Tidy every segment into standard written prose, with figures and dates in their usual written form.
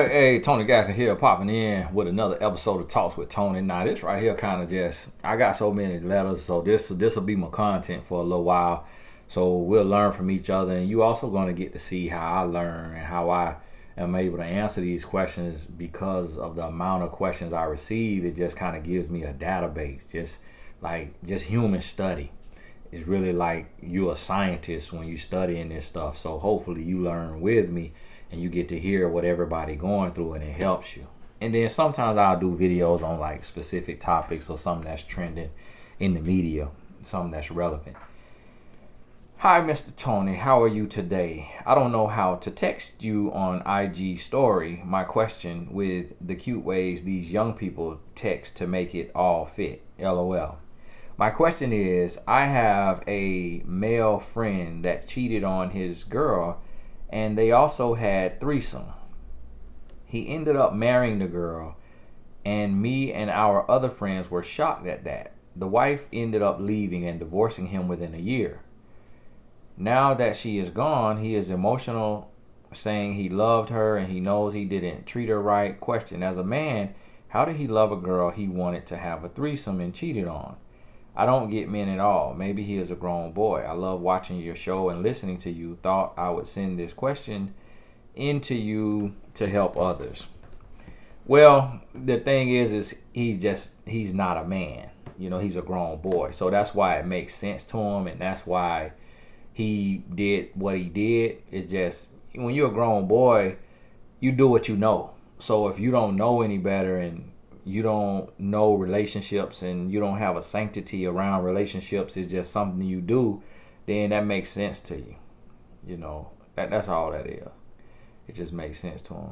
Hey, Tony Gasson here, popping in with another episode of Talks with Tony. Now, this right here kind of just, I got so many letters, so this will be my content for a little while. So we'll learn from each other, and you also going to get to see how I learn and how I am able to answer these questions because of the amount of questions I receive. It just kind of gives me a database, just human study. It's really like you're a scientist when you studying this stuff. So hopefully you learn with me and you get to hear what everybody going through and it helps you. And then sometimes I'll do videos on like specific topics or something that's trending in the media, something that's relevant. Hi, Mr. Tony. How are you today? I don't know how to text you on IG story my question with the cute ways these young people text to make it all fit. LOL. My question is, I have a male friend that cheated on his girl and they also had threesome. He ended up marrying the girl, and me and our other friends were shocked at that. The wife ended up leaving and divorcing him within a year. Now that she is gone, he is emotional, saying he loved her and he knows he didn't treat her right. Question, as a man, how did he love a girl he wanted to have a threesome and cheated on? I don't get men at all. Maybe he is a grown boy. I love watching your show and listening to you. Thought I would send this question into you to help others. Well, the thing is he's not a man. You know, he's a grown boy. So that's why it makes sense to him, and that's why he did what he did. It's just when you're a grown boy, you do what you know. So if you don't know any better and you don't know relationships and you don't have a sanctity around relationships, it's just something you do, then that makes sense to you. You know, that's all that is. It just makes sense to him.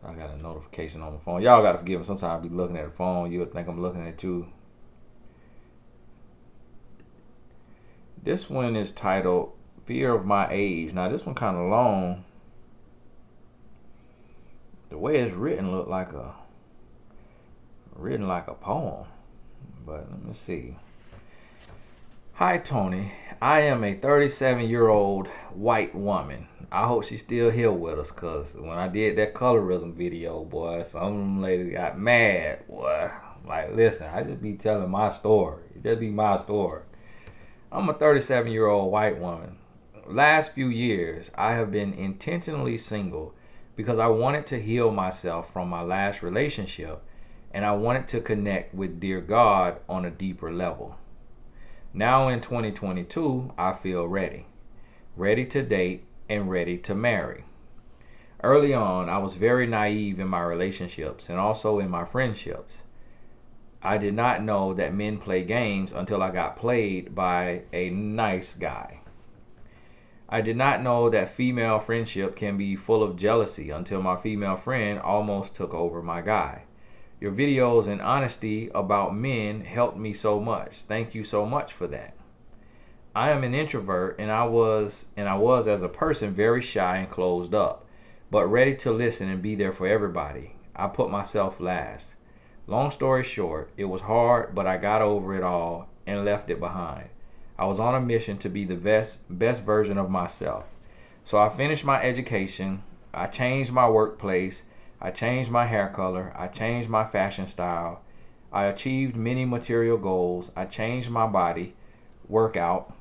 I got a notification on the phone. Y'all got to forgive me. Sometimes I'll be looking at the phone. You'll think I'm looking at you. This one is titled Fear of My Age. Now, this one kind of long. The way it's written look like a poem, but let me see. Hi, Tony. I am a 37-year-old white woman. I hope she's still here with us, because when I did that colorism video, boy, some lady got mad, boy. Like, listen, I just be telling my story. It just be my story. I'm a 37-year-old white woman. Last few years, I have been intentionally single because I wanted to heal myself from my last relationship, and I wanted to connect with dear God on a deeper level. Now in 2022, I feel ready. Ready to date and ready to marry. Early on, I was very naive in my relationships and also in my friendships. I did not know that men play games until I got played by a nice guy. I did not know that female friendship can be full of jealousy until my female friend almost took over my guy. Your videos and honesty about men helped me so much. Thank you so much for that. I am an introvert, and I was as a person very shy and closed up, but ready to listen and be there for everybody. I put myself last. Long story short, it was hard, but I got over it all and left it behind. I was on a mission to be the best version of myself. So I finished my education, I changed my workplace, I changed my hair color, I changed my fashion style, I achieved many material goals, I changed my body, workout.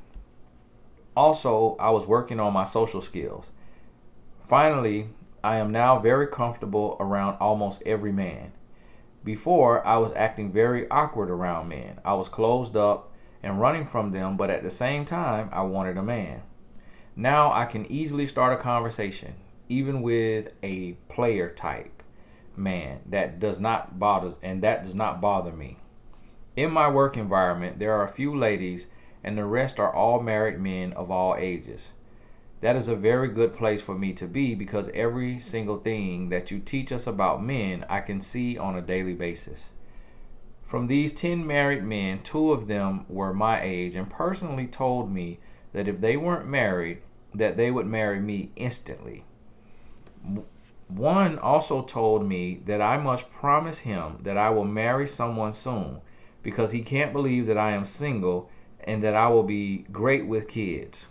Also, I was working on my social skills. Finally, I am now very comfortable around almost every man. Before, I was acting very awkward around men. I was closed up and running from them, but at the same time, I wanted a man. Now I can easily start a conversation, even with a player type man that does not bother me. In my work environment, there are a few ladies and the rest are all married men of all ages. That is a very good place for me to be because every single thing that you teach us about men, I can see on a daily basis. From these 10 married men, 2 of them were my age and personally told me that if they weren't married, that they would marry me instantly. One also told me that I must promise him that I will marry someone soon because he can't believe that I am single and that I will be great with kids.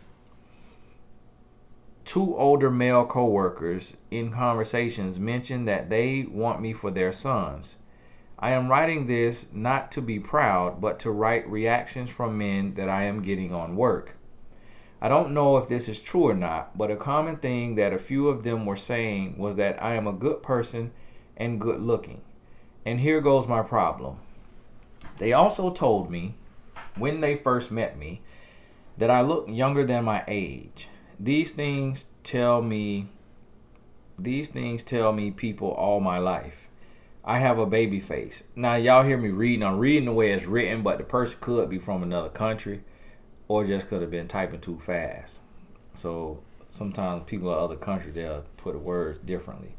Two older male coworkers in conversations mentioned that they want me for their sons. I am writing this not to be proud, but to write reactions from men that I am getting on work. I don't know if this is true or not, but a common thing that a few of them were saying was that I am a good person and good looking. And here goes my problem. They also told me, when they first met me, that I look younger than my age. These things tell me people all my life. I have a baby face. Now y'all hear me reading. I'm reading the way it's written, but the person could be from another country or just could have been typing too fast. So sometimes people in other countries, they'll put words differently.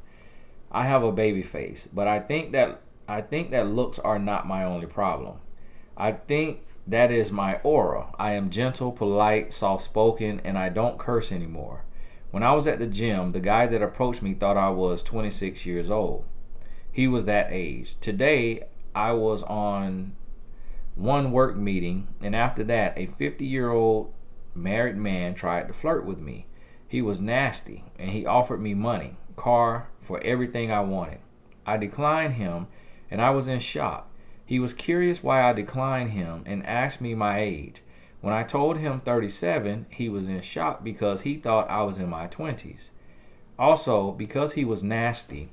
I have a baby face, but I think that looks are not my only problem. I think that is my aura. I am gentle, polite, soft-spoken, and I don't curse anymore. When I was at the gym, the guy that approached me thought I was 26 years old. He was that age. Today, I was on one work meeting, and after that, a 50-year-old married man tried to flirt with me. He was nasty, and he offered me money, car, for everything I wanted. I declined him, and I was in shock. He was curious why I declined him and asked me my age. When I told him 37, he was in shock because he thought I was in my 20s. Also, because he was nasty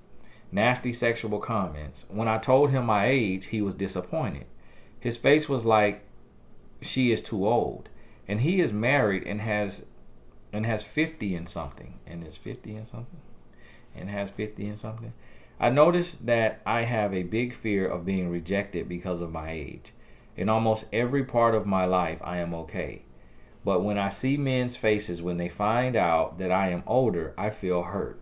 sexual comments. When I told him my age, he was disappointed. His face was like, she is too old. And he is married and has 50 and something. And is 50 and something? And has 50 and something. I noticed that I have a big fear of being rejected because of my age. In almost every part of my life, I am okay. But when I see men's faces when they find out that I am older, I feel hurt.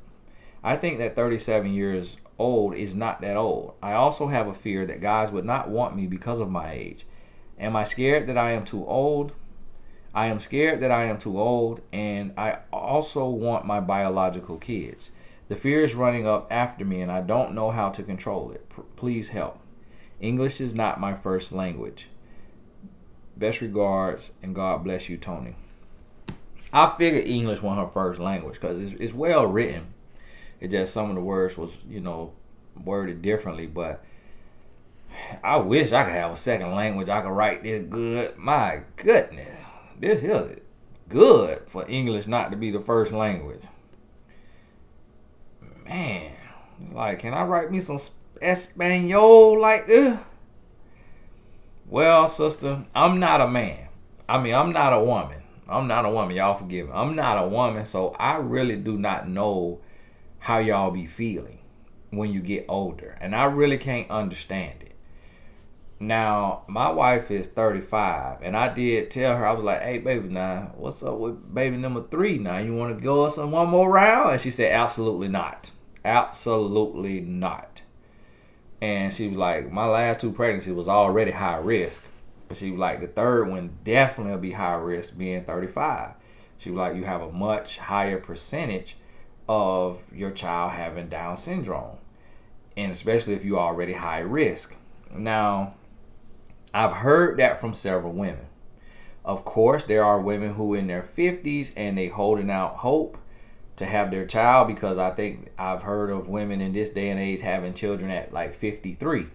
I think that 37 years old is not that old. I also have a fear that guys would not want me because of my age. Am I scared that I am too old? I am scared that I am too old, and I also want my biological kids. The fear is running up after me, and I don't know how to control it. Please help. English is not my first language. Best regards, and God bless you, Tony. I figured English wasn't her first language because it's well written. It just some of the words was, worded differently. But I wish I could have a second language. I could write this good. My goodness. This is good for English not to be the first language. Man. It's like, can I write me some Espanol like this? Well, sister, I'm not a man. I'm not a woman. Y'all forgive me. I'm not a woman, so I really do not know how y'all be feeling when you get older. And I really can't understand it. Now, my wife is 35, and I did tell her, I was like, hey, baby, now, what's up with baby number 3 now? You want to go us on one more round? And she said, absolutely not. Absolutely not. And she was like, my last 2 pregnancies was already high risk. But she was like, the third one definitely will be high risk being 35. She was like, you have a much higher percentage of your child having Down syndrome. And especially if you're already high risk. Now, I've heard that from several women. Of course, there are women who in their 50s and they holding out hope to have their child, because I think I've heard of women in this day and age having children at like 53.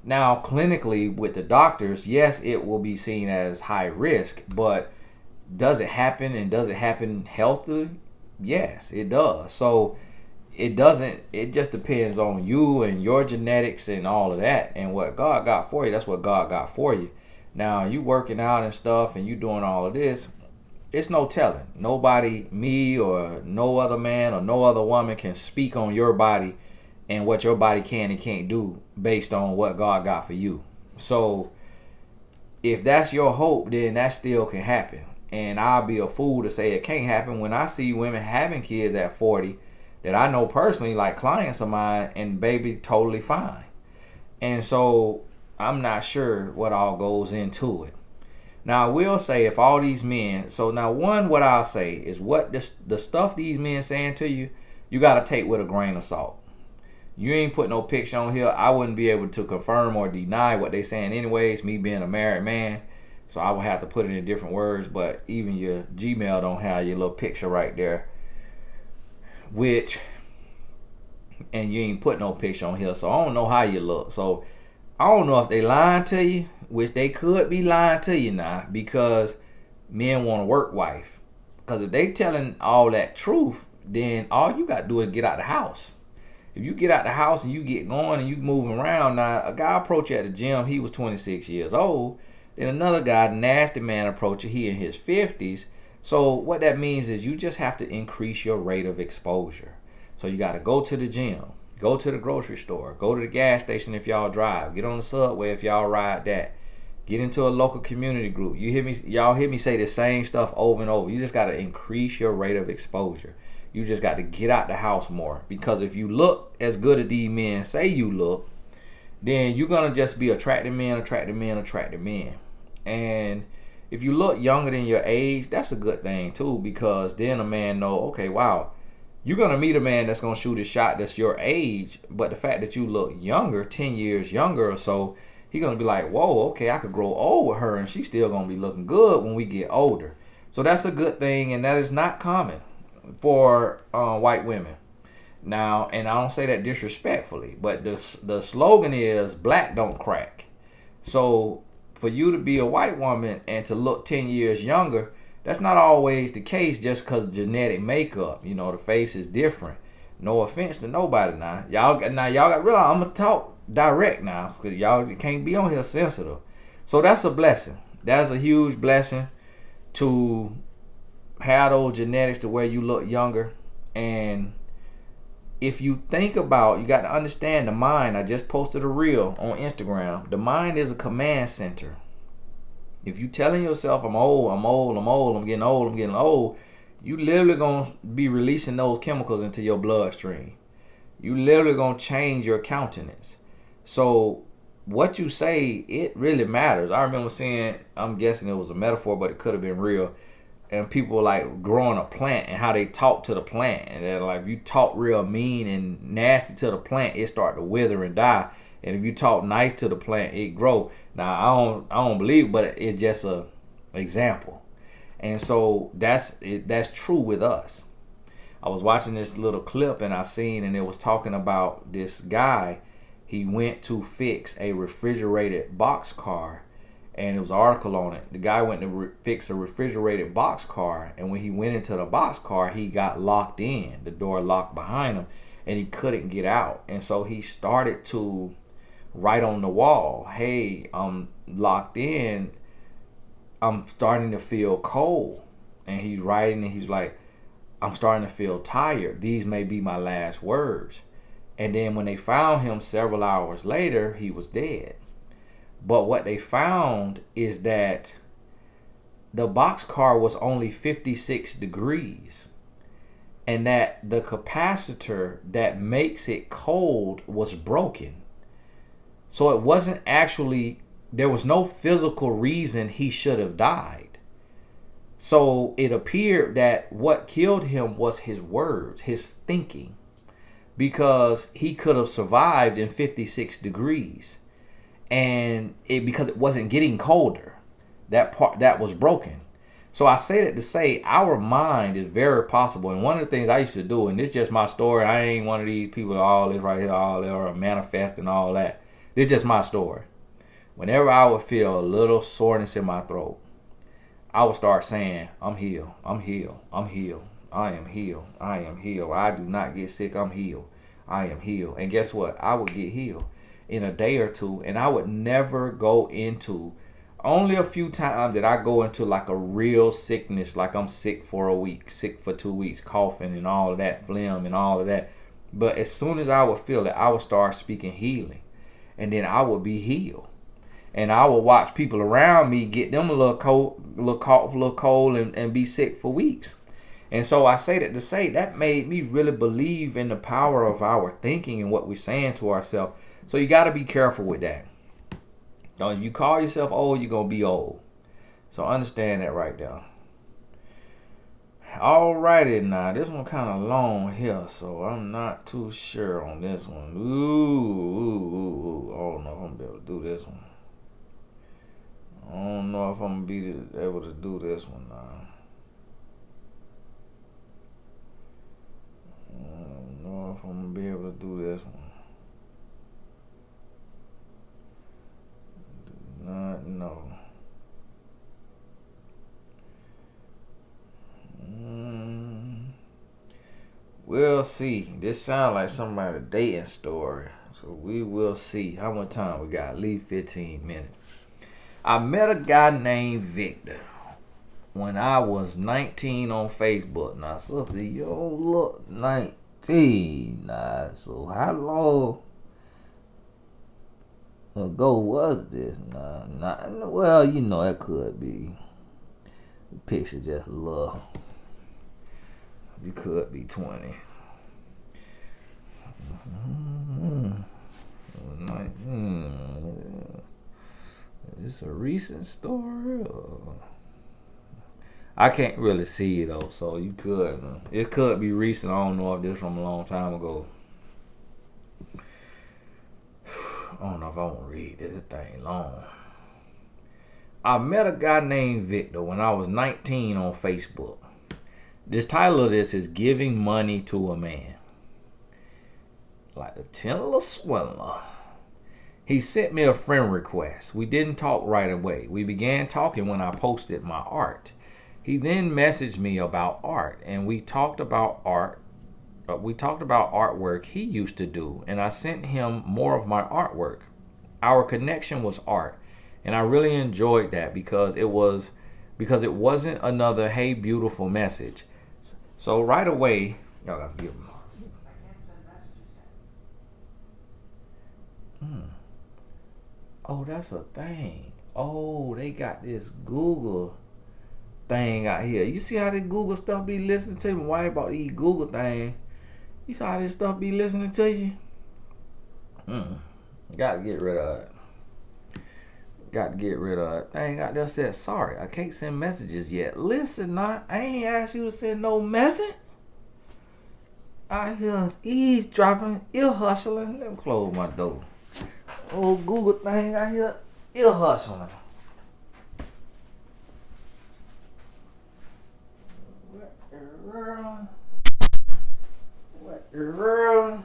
Now, clinically with the doctors, yes, it will be seen as high risk, but does it happen, and does it happen healthily? Yes, it does. So it just depends on you and your genetics and all of that, and what God got for you. That's what God got for you. Now, you working out and stuff and you doing all of this, it's no telling. Nobody, me or no other man or no other woman, can speak on your body and what your body can and can't do based on what God got for you. So if that's your hope, then that still can happen. And I'll be a fool to say it can't happen when I see women having kids at 40 that I know personally, like clients of mine, and baby totally fine. And so I'm not sure what all goes into it. Now, I will say, if all these men, so now one, what I'll say is what the stuff these men saying to you, you got to take with a grain of salt. You ain't put no picture on here. I wouldn't be able to confirm or deny what they saying anyways, me being a married man. So I would have to put it in different words, but even your Gmail don't have your little picture right there. which, and you ain't put no picture on here, so I don't know how you look. So I don't know if they lying to you, which they could be lying to you now, because men want a work wife. Because if they telling all that truth, then all you got to do is get out the house. If you get out the house and you get going and you moving around, now a guy approached you at the gym, he was 26 years old. Then another guy, nasty man, approached you, he in his 50s. So what that means is you just have to increase your rate of exposure. So you got to go to the gym, go to the grocery store, go to the gas station if y'all drive, get on the subway if y'all ride that, get into a local community group. You hear me? Y'all hear me say the same stuff over and over. You just got to increase your rate of exposure. You just got to get out the house more, because if you look as good as these men say you look, then you're going to just be attracting men. And if you look younger than your age, that's a good thing too, because then a man know, okay, wow, you're going to meet a man that's going to shoot a shot that's your age, but the fact that you look younger, 10 years younger or so, he's going to be like, whoa, okay, I could grow old with her and she's still going to be looking good when we get older. So that's a good thing, and that is not common for white women. Now, and I don't say that disrespectfully, but the slogan is black don't crack. So for you to be a white woman and to look 10 years younger, that's not always the case just because of genetic makeup. You know, the face is different. No offense to nobody now. Y'all got to realize I'm going to talk direct now, because y'all can't be on here sensitive. So that's a blessing. That's a huge blessing to have those genetics to where you look younger. And if you think about, you got to understand the mind. I just posted a reel on Instagram. The mind is a command center. If you telling yourself, I'm getting old, you literally going to be releasing those chemicals into your bloodstream. You literally going to change your countenance. So what you say, it really matters. I remember seeing, I'm guessing it was a metaphor, but it could have been real. And people like growing a plant and how they talk to the plant. And then like if you talk real mean and nasty to the plant, it start to wither and die. And if you talk nice to the plant, it grow. Now I don't believe it, but it's just a example. And so that's true with us. I was watching this little clip and I seen, and it was talking about this guy. He went to fix a refrigerated box car, and it was an article on it. The guy went to fix a refrigerated box car, and when he went into the box car, he got locked in. The door locked behind him, and he couldn't get out. And so he started to write on the wall, hey, I'm locked in. I'm starting to feel cold. And he's writing, and he's like, I'm starting to feel tired. These may be my last words. And then when they found him several hours later, he was dead. But what they found is that the boxcar was only 56 degrees, and that the capacitor that makes it cold was broken. So it wasn't actually, there was no physical reason he should have died. So it appeared that what killed him was his words, his thinking, because he could have survived in 56 degrees. And because it wasn't getting colder, that part that was broken. So I say that to say our mind is very possible. And one of the things I used to do, and this is just my story, I ain't one of these people all this right here, all that, or manifest and all that. This is just my story. Whenever I would feel a little soreness in my throat, I would start saying, I'm healed, I'm healed, I'm healed, I am healed, I am healed. I do not get sick, I'm healed, I am healed. And guess what? I would get healed in a day or two, and I would never go into, only a few times that I go into like a real sickness, like I'm sick for a week, sick for 2 weeks, coughing and all of that, phlegm and all of that. But as soon as I would feel it, I would start speaking healing, and then I would be healed. And I would watch people around me get them a little cold, little cough, little cold, and be sick for weeks. And so I say that to say that made me really believe in the power of our thinking and what we're saying to ourselves. So you got to be careful with that. Now, if you call yourself old, you're going to be old. So understand that right there. Alrighty, now this one kind of long here, so I'm not too sure on this one. Ooh. I don't know if I'm going to be able to do this one. I don't know if I'm going to be able to do this one now. I don't know if I'm gonna be able to do this one. Do not know. We'll see. This sounds like somebody's dating story. So we will see. How much time we got? At least 15 minutes. I met a guy named Victor when I was 19 on Facebook. Now, sister, you don't look 19. Nah, so how long ago was this? Nah, well, you know, that could be. The picture just a little. You could be 20. Is this a recent story? I can't really see it though, so you could. It could be recent. I don't know if this from a long time ago. I don't know if I want to read this thing long. I met a guy named Victor when I was 19 on Facebook. This title of this is Giving Money to a Man. Like the Tendler Swindler. He sent me a friend request. We didn't talk right away. We began talking when I posted my art. He then messaged me about art, and we talked about art. We talked about artwork he used to do, and I sent him more of my artwork. Our connection was art, and I really enjoyed that because it wasn't another "Hey, beautiful" message. So right away, y'all gotta give him. Oh, that's a thing. Oh, they got this Google thing out here. You see how this Google stuff be listening to me? Why about these Google thing? You see how this stuff be listening to you? Got to get rid of it. Thing out there said, sorry, I can't send messages yet. Listen, I ain't asked you to send no message. I hear eavesdropping, ear hustling. Let me close my door. Old Google thing out here, ear hustling. What the world?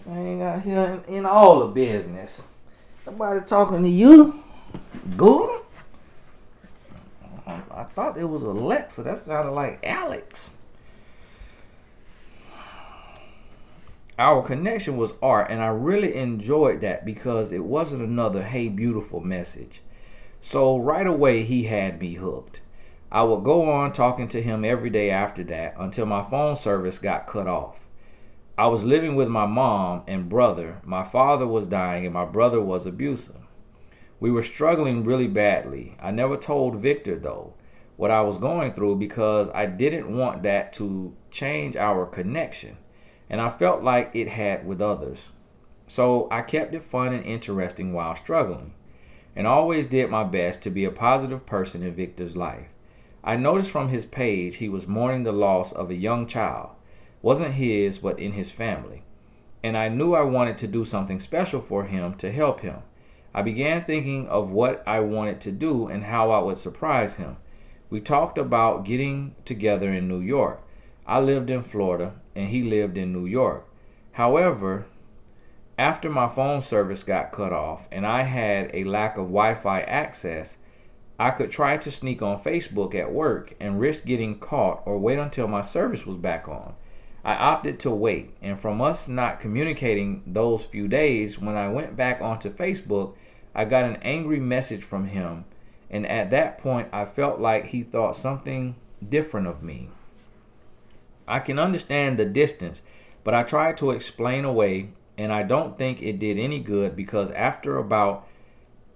Thing out here in all the business. Somebody talking to you? Google? I thought it was Alexa. That sounded like Alex. Our connection was art, and I really enjoyed that because it wasn't another "Hey, beautiful" message. So right away, he had me hooked. I would go on talking to him every day after that until my phone service got cut off. I was living with my mom and brother. My father was dying, and my brother was abusive. We were struggling really badly. I never told Victor, though, what I was going through because I didn't want that to change our connection. And I felt like it had with others. So I kept it fun and interesting while struggling, and always did my best to be a positive person in Victor's life. I noticed from his page he was mourning the loss of a young child. Wasn't his, but in his family. And I knew I wanted to do something special for him to help him. I began thinking of what I wanted to do and how I would surprise him. We talked about getting together in New York. I lived in Florida, and he lived in New York. However, after my phone service got cut off and I had a lack of Wi-Fi access, I could try to sneak on Facebook at work and risk getting caught or wait until my service was back on. I opted to wait, and from us not communicating those few days, when I went back onto Facebook, I got an angry message from him, and at that point I felt like he thought something different of me. I can understand the distance, but I tried to explain away, and I don't think it did any good because after about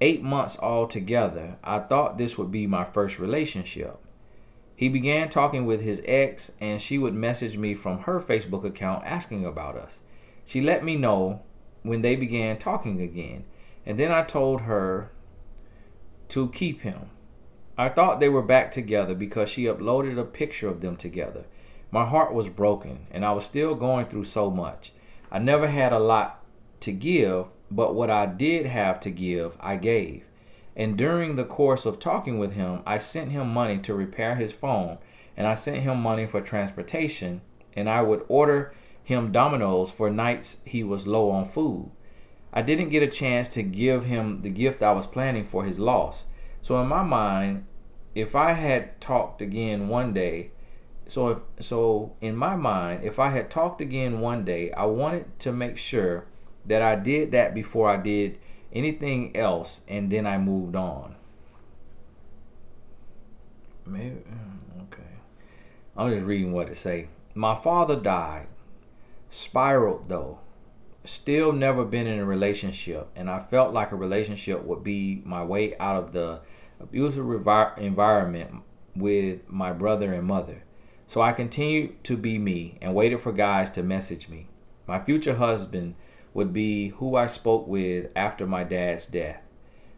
8 months all together, I thought this would be my first relationship. He began talking with his ex, and she would message me from her Facebook account asking about us. She let me know when they began talking again, and then I told her to keep him. I thought they were back together because she uploaded a picture of them together. My heart was broken, and I was still going through so much. I never had a lot to give, but what I did have to give, I gave. And during the course of talking with him, I sent him money to repair his phone, and I sent him money for transportation, and I would order him Domino's for nights he was low on food. I didn't get a chance to give him the gift I was planning for his loss. So in my mind, if I had talked again one day, if I had talked again one day, I wanted to make sure that I did that before I did anything else, and then I moved on. Maybe okay. I'm just reading what it say. My father died. Spiraled though. Still never been in a relationship, and I felt like a relationship would be my way out of the abusive environment with my brother and mother. So I continued to be me and waited for guys to message me. My future husband would be who I spoke with after my dad's death.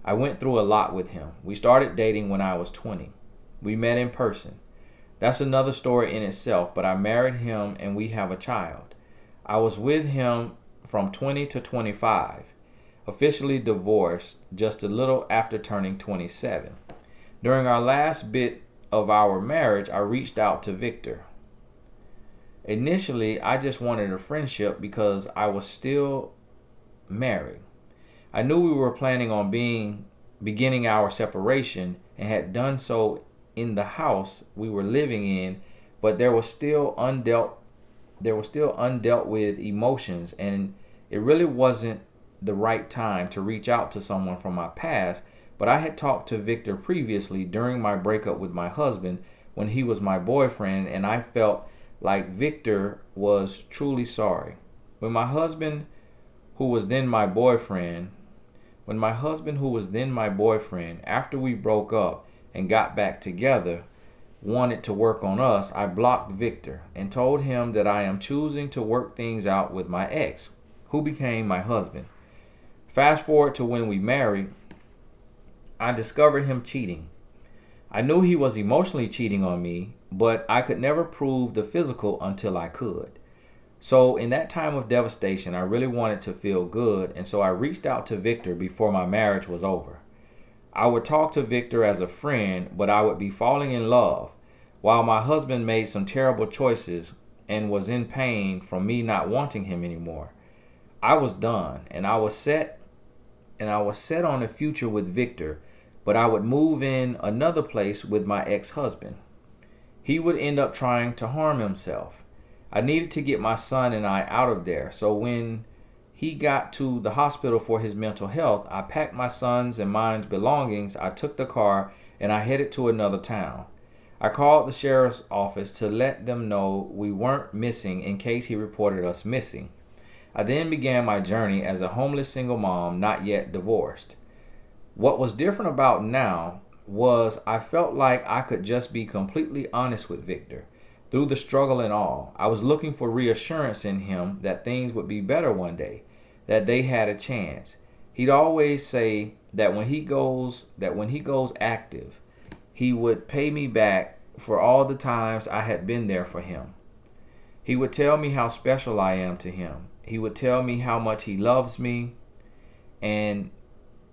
I went through a lot with him. We started dating when I was 20. We met in person. That's another story in itself, but I married him and we have a child. I was with him from 20 to 25. Officially divorced just a little after turning 27. During our last bit of our marriage, I reached out to Victor. Initially, I just wanted a friendship because I was still married. I knew we were planning on beginning our separation and had done so in the house we were living in, but there was still undealt with emotions, and it really wasn't the right time to reach out to someone from my past. But I had talked to Victor previously during my breakup with my husband when he was my boyfriend, and I felt like Victor was truly sorry. When my husband, who was then my boyfriend, after we broke up and got back together, wanted to work on us, I blocked Victor and told him that I am choosing to work things out with my ex, who became my husband. Fast forward to when we married, I discovered him cheating. I knew he was emotionally cheating on me, but I could never prove the physical until I could. So in that time of devastation, I really wanted to feel good, and so I reached out to Victor before my marriage was over. I would talk to Victor as a friend, but I would be falling in love, while my husband made some terrible choices and was in pain from me not wanting him anymore. I was done, and I was set on a future with Victor, but I would move in another place with my ex-husband. He would end up trying to harm himself. I needed to get my son and I out of there, so when he got to the hospital for his mental health, I packed my son's and mine's belongings, I took the car, and I headed to another town. I called the sheriff's office to let them know we weren't missing in case he reported us missing. I then began my journey as a homeless single mom, not yet divorced. What was different about now was I felt like I could just be completely honest with Victor. Through the struggle and all, I was looking for reassurance in him that things would be better one day, that they had a chance. He'd always say that when he goes active, he would pay me back for all the times I had been there for him. He would tell me how special I am to him. He would tell me how much he loves me, and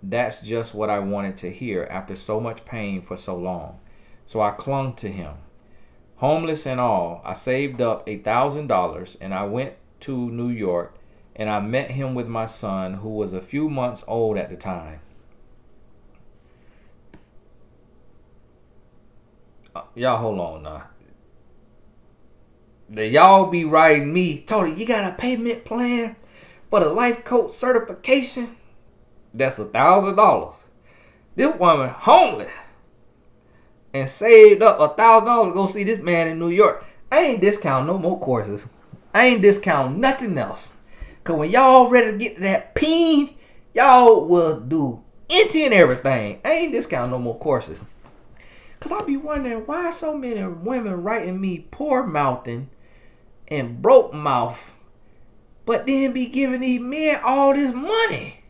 that's just what I wanted to hear after so much pain for so long. So I clung to him. Homeless and all, I saved up $1,000 and I went to New York, and I met him with my son, who was a few months old at the time. Y'all hold on now. Y'all be writing me, Tony, you got a payment plan for the life coach certification? That's $1,000. This woman homeless and saved up $1,000 to go see this man in New York. I ain't discounting no more courses. I ain't discounting nothing else. Cause when y'all ready to get to that peen, y'all will do anything and everything. I ain't discounting no more courses. Cause I be wondering why so many women writing me poor mouthing and broke mouth, but then be giving these men all this money.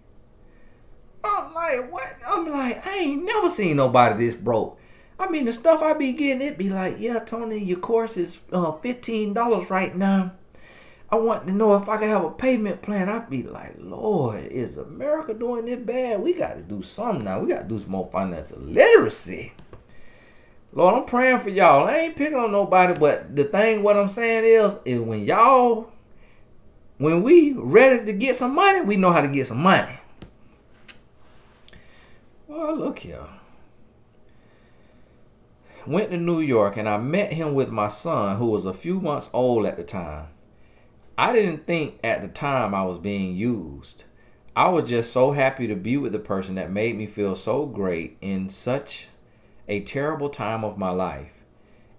I'm like, what? I'm like, I ain't never seen nobody this broke. I mean, the stuff I be getting, it be like, yeah, Tony, your course is $15 right now. I want to know if I can have a payment plan. I'd be like, Lord, is America doing this bad? We got to do something now. We got to do some more financial literacy. Lord, I'm praying for y'all. I ain't picking on nobody, but the thing, what I'm saying is when we ready to get some money, we know how to get some money. Well, look here. Went to New York and I met him with my son, who was a few months old at the time. I didn't think at the time I was being used. I was just so happy to be with the person that made me feel so great in such a terrible time of my life.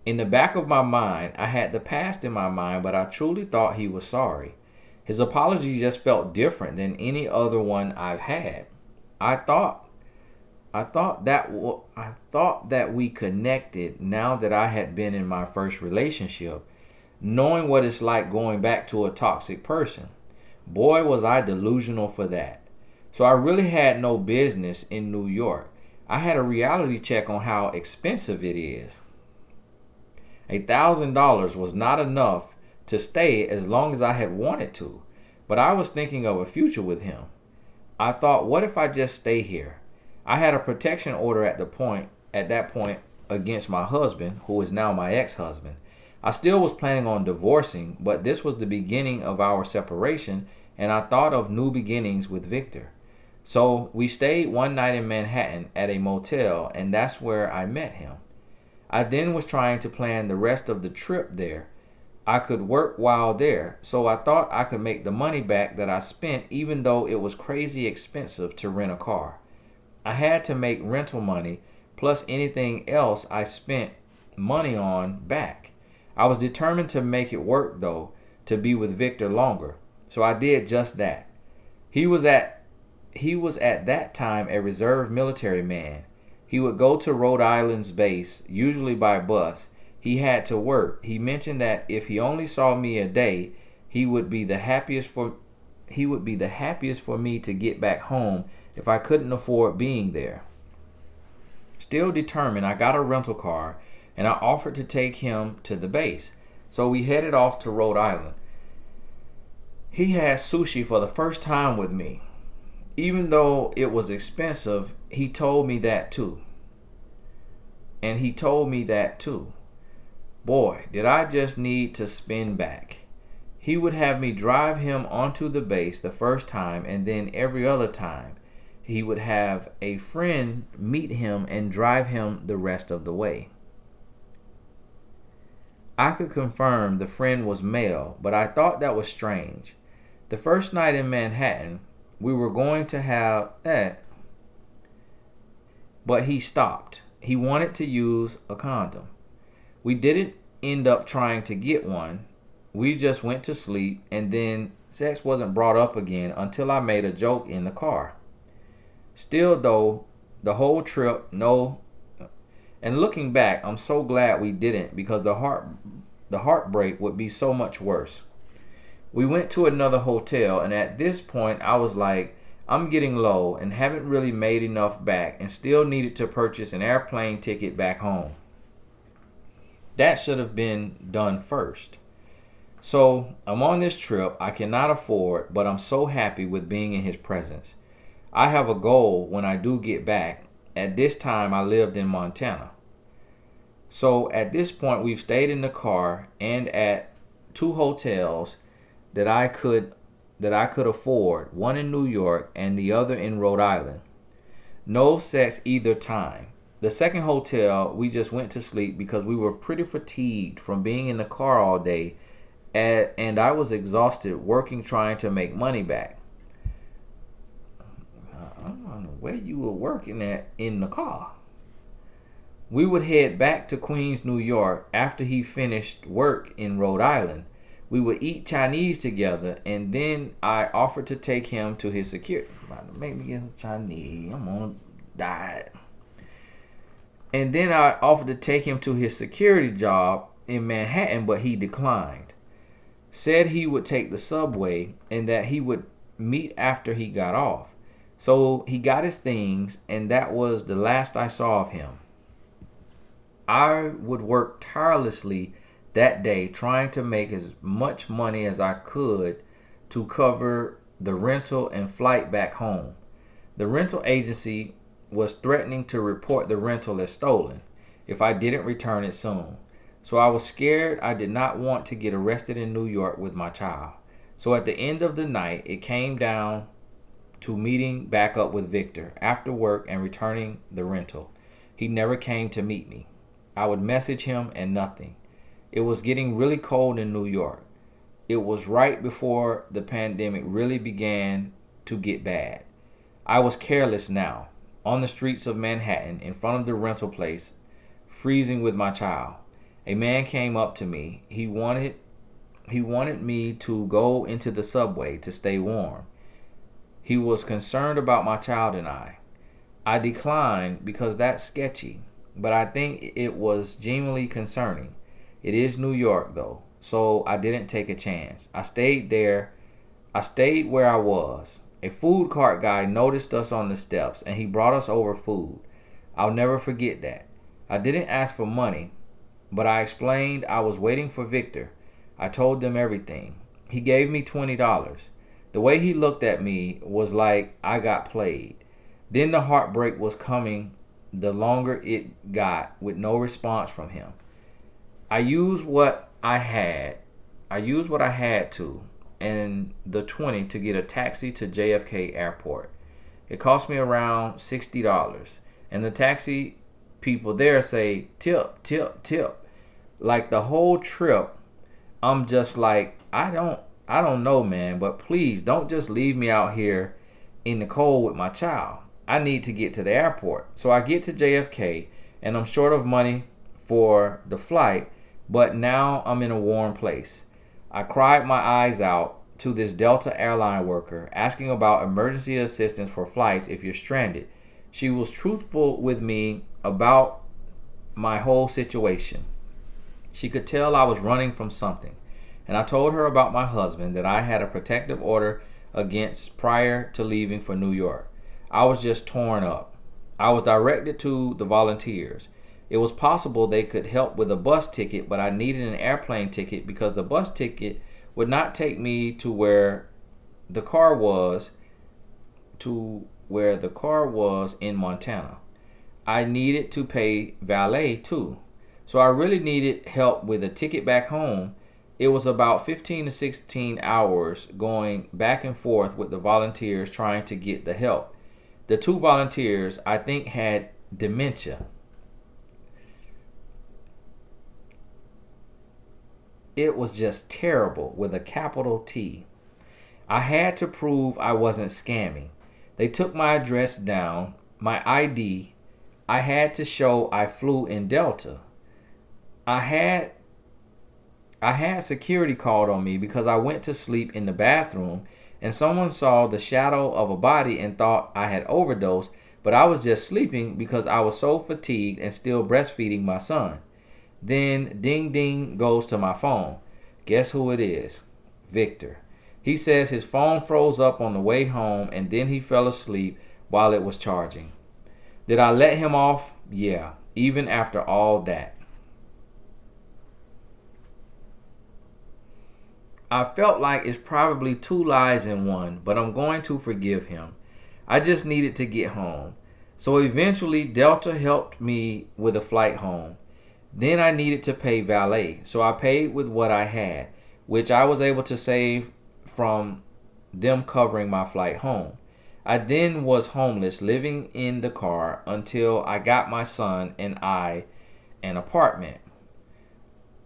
In the back of my mind, I had the past in my mind, but I truly thought he was sorry. His apology just felt different than any other one I've had. I thought that we connected now that I had been in my first relationship, knowing what it's like going back to a toxic person. Boy, was I delusional for that. So I really had no business in New York. I had a reality check on how expensive it is. $1,000 was not enough to stay as long as I had wanted to, but I was thinking of a future with him. I thought, what if I just stay here? I had a protection order at that point against my husband, who is now my ex-husband. I still was planning on divorcing, but this was the beginning of our separation, and I thought of new beginnings with Victor. So we stayed one night in Manhattan at a motel, and that's where I met him. I then was trying to plan the rest of the trip there. I could work while there, so I thought I could make the money back that I spent, even though it was crazy expensive to rent a car. I had to make rental money plus anything else I spent money on back. I was determined to make it work, though, to be with Victor longer. So I did just that. He was at that time a reserve military man. He would go to Rhode Island's base, usually by bus. He had to work. He mentioned that if he only saw me a day, he would be the happiest for me to get back home if I couldn't afford being there. Still determined, I got a rental car and I offered to take him to the base. So we headed off to Rhode Island. He had sushi for the first time with me. Even though it was expensive, he told me that too. And he told me that too. Boy, did I just need to spin back. He would have me drive him onto the base the first time, and then every other time he would have a friend meet him and drive him the rest of the way. I could confirm the friend was male, but I thought that was strange. The first night in Manhattan, we were going to have but he stopped. He wanted to use a condom. We didn't end up trying to get one. We just went to sleep, and then sex wasn't brought up again until I made a joke in the car. Still though, the whole trip, no. And looking back, I'm so glad we didn't, because the heartbreak would be so much worse. We went to another hotel, and at this point I was like, I'm getting low and haven't really made enough back and still needed to purchase an airplane ticket back home. That should have been done first. So I'm on this trip I cannot afford, but I'm so happy with being in his presence. I have a goal when I do get back. At this time I lived in Montana. So at this point we've stayed in the car and at two hotels that I could afford, one in New York and the other in Rhode Island. No sex either time. The second hotel, we just went to sleep because we were pretty fatigued from being in the car all day, and I was exhausted working trying to make money back. I don't know where you were working at in the car. We would head back to Queens, New York after he finished work in Rhode Island. We would eat Chinese together, and then I offered to take him to his security. About to make me get some Chinese. I'm on a diet. And then I offered to take him to his security job in Manhattan, but he declined. Said he would take the subway and that he would meet after he got off. So he got his things, and that was the last I saw of him. I would work tirelessly that day trying to make as much money as I could to cover the rental and flight back home. The rental agency was threatening to report the rental as stolen. if I didn't return it soon. So I was scared. I did not want to get arrested in New York with my child. So at the end of the night, it came down to meeting back up with Victor after work and returning the rental. He never came to meet me. I would message him and nothing. It was getting really cold in New York. It was right before the pandemic really began to get bad. I was careless now, on the streets of Manhattan in front of the rental place, freezing with my child. A man came up to me. He wanted me to go into the subway to stay warm. He was concerned about my child and I. I declined because that's sketchy, but I think it was genuinely concerning. It is New York though, so I didn't take a chance. I stayed there. I stayed where I was. A food cart guy noticed us on the steps and he brought us over food. I'll never forget that. I didn't ask for money, but I explained I was waiting for Victor. I told them everything. He gave me $20. The way he looked at me was like I got played. Then the heartbreak was coming the longer it got with no response from him. I used what I had to and the 20 to get a taxi to JFK Airport. It cost me around $60. And the taxi people there say, tip, tip, tip. Like the whole trip, I'm just like, I don't know, man, but please don't just leave me out here in the cold with my child. I need to get to the airport. So I get to JFK and I'm short of money for the flight, but now I'm in a warm place. I cried my eyes out to this Delta airline worker asking about emergency assistance for flights if you're stranded. She was truthful with me about my whole situation. She could tell I was running from something. And I told her about my husband that I had a protective order against prior to leaving for New York. I was just torn up. I was directed to the volunteers. It was possible they could help with a bus ticket, but I needed an airplane ticket because the bus ticket would not take me to where the car was in Montana. I needed to pay valet too. So I really needed help with a ticket back home. It was about 15 to 16 hours going back and forth with the volunteers trying to get the help. The two volunteers, I think, had dementia. It was just terrible with a capital T. I had to prove I wasn't scamming. They took my address down, my ID. I had to show I flew in Delta. I had security called on me because I went to sleep in the bathroom and someone saw the shadow of a body and thought I had overdosed, but I was just sleeping because I was so fatigued and still breastfeeding my son. Then ding ding goes to my phone. Guess who it is? Victor. He says his phone froze up on the way home and then he fell asleep while it was charging. Did I let him off? Yeah, even after all that. I felt like it's probably two lies in one, but I'm going to forgive him. I just needed to get home. So eventually Delta helped me with a flight home. Then I needed to pay valet, so I paid with what I had, which I was able to save from them covering my flight home. I then was homeless, living in the car until I got my son and I an apartment.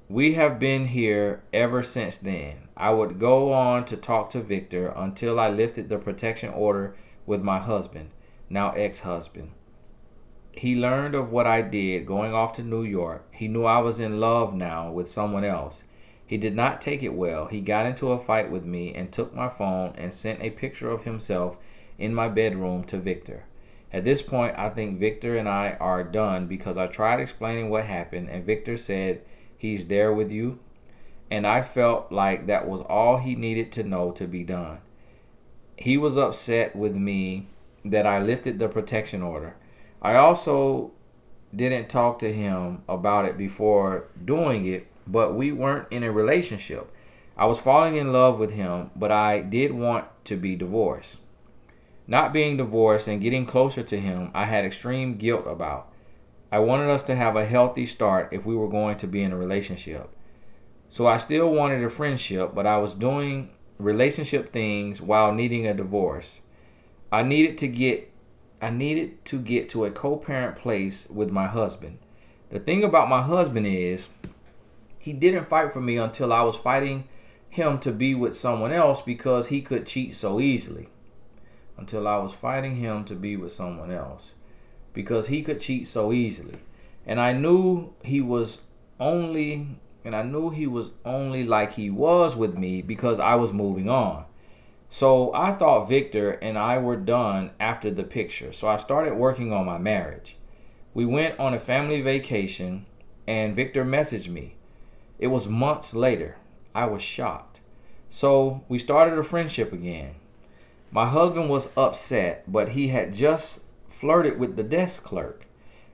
We have been here ever since then. I would go on to talk to Victor until I lifted the protection order with my husband, now ex-husband. He learned of what I did going off to New York. He knew I was in love now with someone else. He did not take it well. He got into a fight with me and took my phone and sent a picture of himself in my bedroom to Victor. At this point, I think Victor and I are done because I tried explaining what happened and Victor said he's there with you. And I felt like that was all he needed to know to be done. He was upset with me that I lifted the protection order. I also didn't talk to him about it before doing it, but we weren't in a relationship. I was falling in love with him, but I did want to be divorced. Not being divorced and getting closer to him, I had extreme guilt about. I wanted us to have a healthy start if we were going to be in a relationship. So I still wanted a friendship, but I was doing relationship things while needing a divorce. I needed to get to a co-parent place with my husband. The thing about my husband is he didn't fight for me until I was fighting him to be with someone else because he could cheat so easily. Until I was fighting him to be with someone else because he could cheat so easily. And I knew he was only like he was with me because I was moving on. So I thought Victor and I were done after the picture. So I started working on my marriage. We went on a family vacation and Victor messaged me. It was months later. I was shocked. So we started a friendship again. My husband was upset, but he had just flirted with the desk clerk,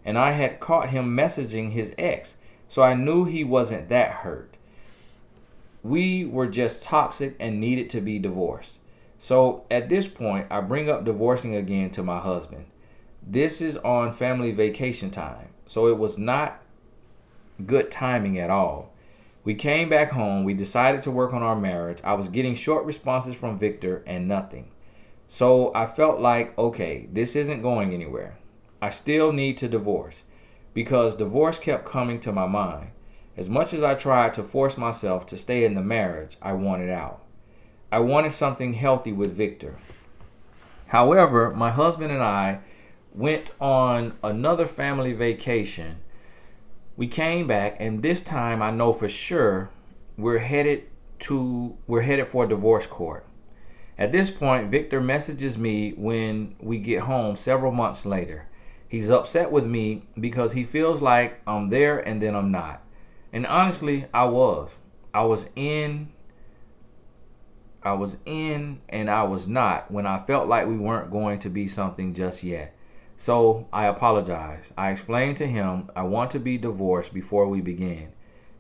and I had caught him messaging his ex, so I knew he wasn't that hurt. We were just toxic and needed to be divorced. So at this point, I bring up divorcing again to my husband. This is on family vacation time, so it was not good timing at all. We came back home. We decided to work on our marriage. I was getting short responses from Victor and nothing. So I felt like, okay, this isn't going anywhere. I still need to divorce because divorce kept coming to my mind. As much as I tried to force myself to stay in the marriage, I wanted out. I wanted something healthy with Victor. However, my husband and I went on another family vacation. We came back, and this time I know for sure we're headed for divorce court. At this point, Victor messages me when we get home several months later. He's upset with me because he feels like I'm there and then I'm not. And honestly, I was. I was in and I was not when I felt like we weren't going to be something just yet. So I apologized. I explained to him I want to be divorced before we began.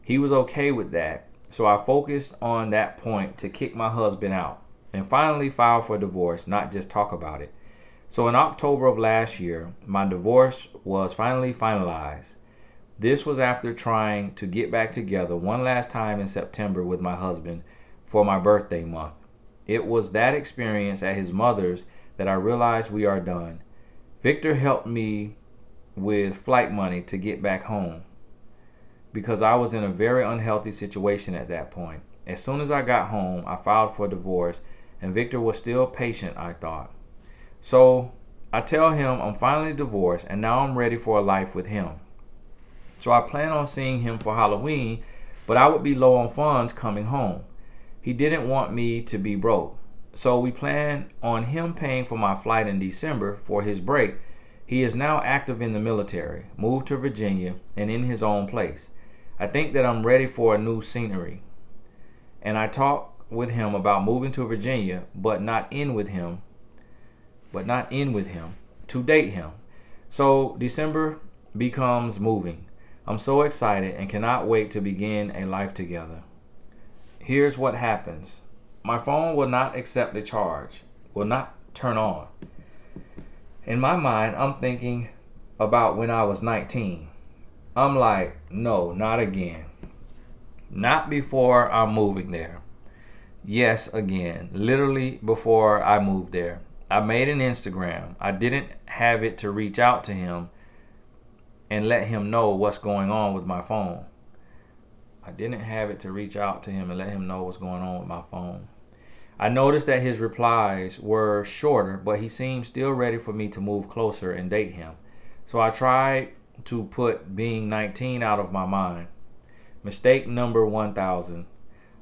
He was okay with that. So I focused on that point to kick my husband out and finally file for divorce, not just talk about it. So in October of last year, my divorce was finally finalized. This was after trying to get back together one last time in September with my husband for my birthday month. It was that experience at his mother's that I realized we are done. Victor helped me with flight money to get back home because I was in a very unhealthy situation at that point. As soon as I got home, I filed for divorce, and Victor was still patient, I thought. So I tell him I'm finally divorced and now I'm ready for a life with him. So I plan on seeing him for Halloween, but I would be low on funds coming home. He didn't want me to be broke. So we plan on him paying for my flight in December for his break. He is now active in the military, moved to Virginia, and in his own place. I think that I'm ready for a new scenery. And I talked with him about moving to Virginia, but not in with him to date him. So December becomes moving. I'm so excited and cannot wait to begin a life together. Here's what happens. My phone will not accept a charge, will not turn on. In my mind, I'm thinking about when I was 19. I'm like, no, not again. Not before I'm moving there. Yes, again, literally before I moved there. I made an Instagram. I didn't have it to reach out to him and let him know what's going on with my phone. I noticed that his replies were shorter, but he seemed still ready for me to move closer and date him. So I tried to put being 19 out of my mind. Mistake number 1000.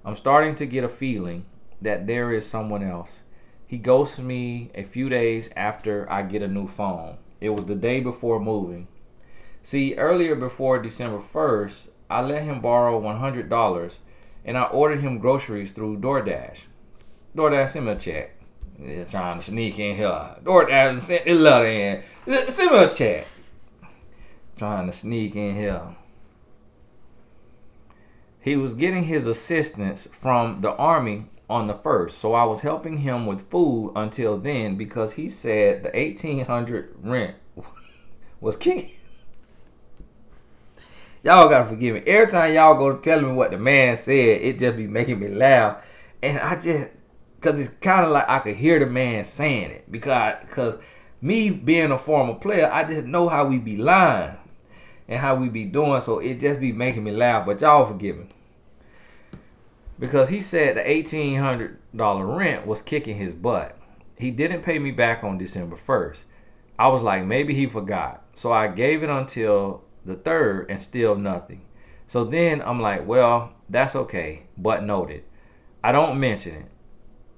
I'm starting to get a feeling that there is someone else. He ghosts me a few days after I get a new phone. It was the day before moving. See, earlier before December 1st, I let him borrow $100 and I ordered him groceries through DoorDash. DoorDash, send me a check. They're trying to sneak in here. DoorDash, send a letter in. Send me a check. Trying to sneak in here. He was getting his assistance from the Army on the 1st, so I was helping him with food until then because he said the $1,800 rent was kicking. Y'all gotta forgive me. Every time y'all go tell me what the man said, it just be making me laugh. And I just, cause it's kind of like I could hear the man saying it. Cause me being a former player, I just know how we be lying and how we be doing. So it just be making me laugh. But y'all forgive me. Because he said the $1,800 rent was kicking his butt. He didn't pay me back on December 1st. I was like, maybe he forgot. So I gave it until the 3rd and still nothing. So then I'm like, well, that's okay, but noted. I don't mention it.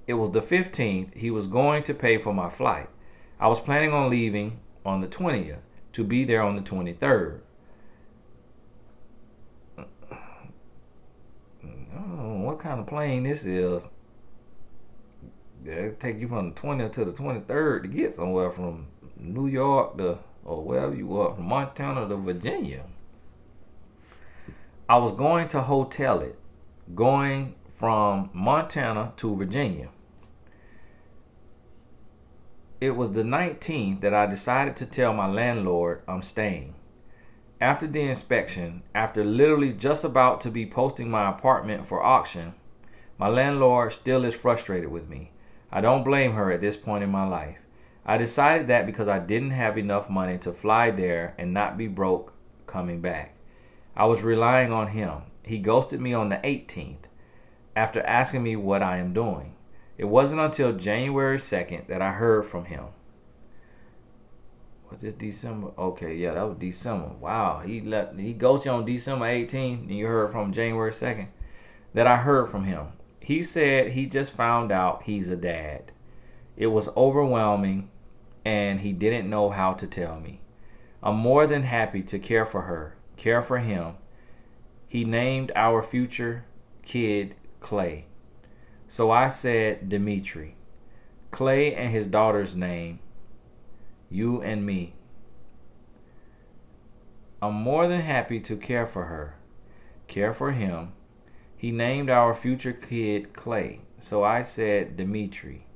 It was the 15th. He was going to pay for my flight. I was planning on leaving on the 20th to be there on the 23rd. I don't know what kind of plane this is. It'll take you from the 20th to the 23rd to get somewhere from New York to, or wherever you are, from Montana to Virginia. I was going to hotel it, going from Montana to Virginia. It was the 19th that I decided to tell my landlord I'm staying. After the inspection, after literally just about to be posting my apartment for auction, my landlord still is frustrated with me. I don't blame her at this point in my life. I decided that because I didn't have enough money to fly there and not be broke coming back. I was relying on him. He ghosted me on the 18th after asking me what I am doing. It wasn't until January 2nd that I heard from him. Was this December? Okay, yeah, that was December. Wow, he ghosted you on December 18th and you heard from January 2nd that I heard from him. He said he just found out he's a dad. It was overwhelming and he didn't know how to tell me. I'm more than happy to care for her, care for him. He named our future kid Clay. So I said Dimitri. Clay and his daughter's name, you and me. I'm more than happy to care for her, care for him. He named our future kid Clay. So I said Dimitri.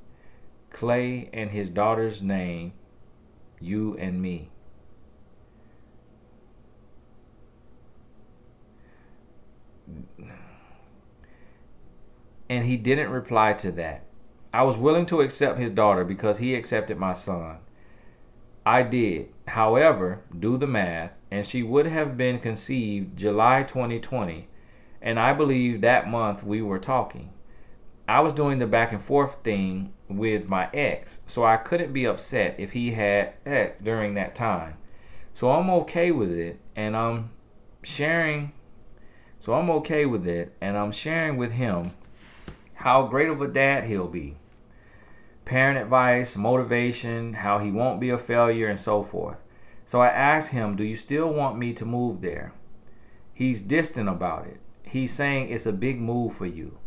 Clay and his daughter's name, you and me. And he didn't reply to that. I was willing to accept his daughter because he accepted my son. I did, however, do the math, and she would have been conceived July 2020, and I believe that month we were talking. I was doing the back and forth thing with my ex, so I couldn't be upset if he had during that time. So I'm okay with it, and I'm sharing. So I'm okay with it, and I'm sharing with him how great of a dad he'll be. Parent advice, motivation, how he won't be a failure, and so forth. So I asked him, do you still want me to move there? He's distant about it. He's saying it's a big move for you.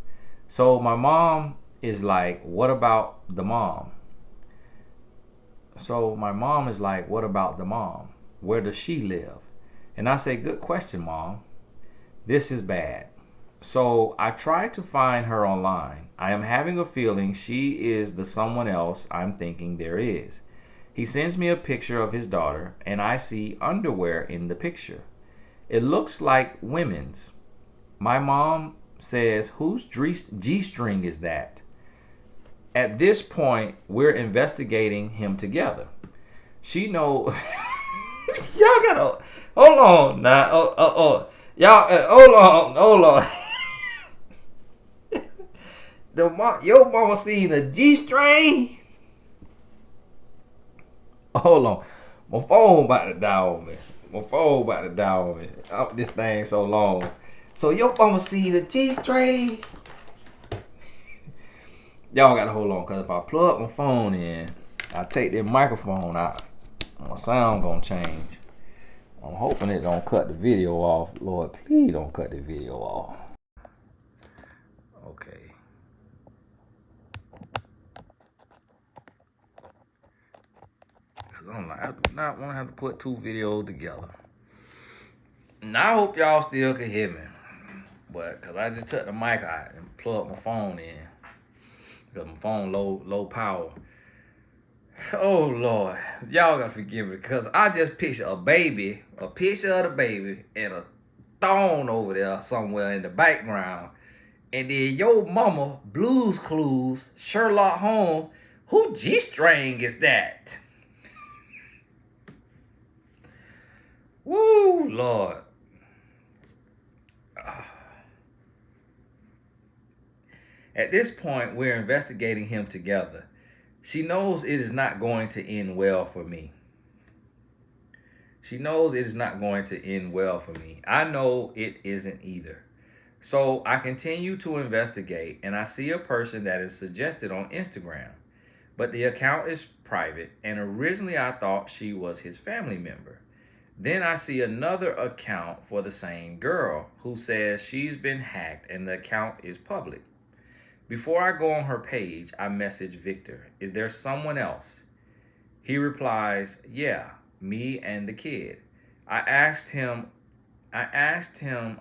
So my mom is like, what about the mom? So my mom is like, what about the mom? Where does she live? And I say, good question, Mom. This is bad. So I tried to find her online. I am having a feeling she is the someone else I'm thinking there is. He sends me a picture of his daughter, and I see underwear in the picture. It looks like women's. My mom says, whose G-string is that? At this point, we're investigating him together. She knows. Y'all gotta hold on now. Y'all, hold on. Your mama seen a G-string? Hold on. My phone about to die on me. This thing so long. So your mama seen a G-string? Y'all gotta hold on, cause if I plug my phone in, I take that microphone out, my sound gonna change. I'm hoping it don't cut the video off. Lord, please don't cut the video off. Okay. Cause I do not want to have to put two videos together. And I hope y'all still can hear me. But cause I just took the mic out and plugged my phone in. Cause my phone low power. Oh Lord, y'all gotta forgive me, cause I just picture a picture of the baby, and a Thorne over there somewhere in the background. And then your mama, Blues Clues, Sherlock Holmes, who G-string is that? Woo, Lord. At this point, we're investigating him together. She knows it is not going to end well for me. She knows it is not going to end well for me. I know it isn't either. So I continue to investigate, and I see a person that is suggested on Instagram, but the account is private, and originally I thought she was his family member. Then I see another account for the same girl who says she's been hacked and the account is public. Before I go on her page, I message Victor, "Is there someone else?" He replies, "Yeah, me and the kid." I asked him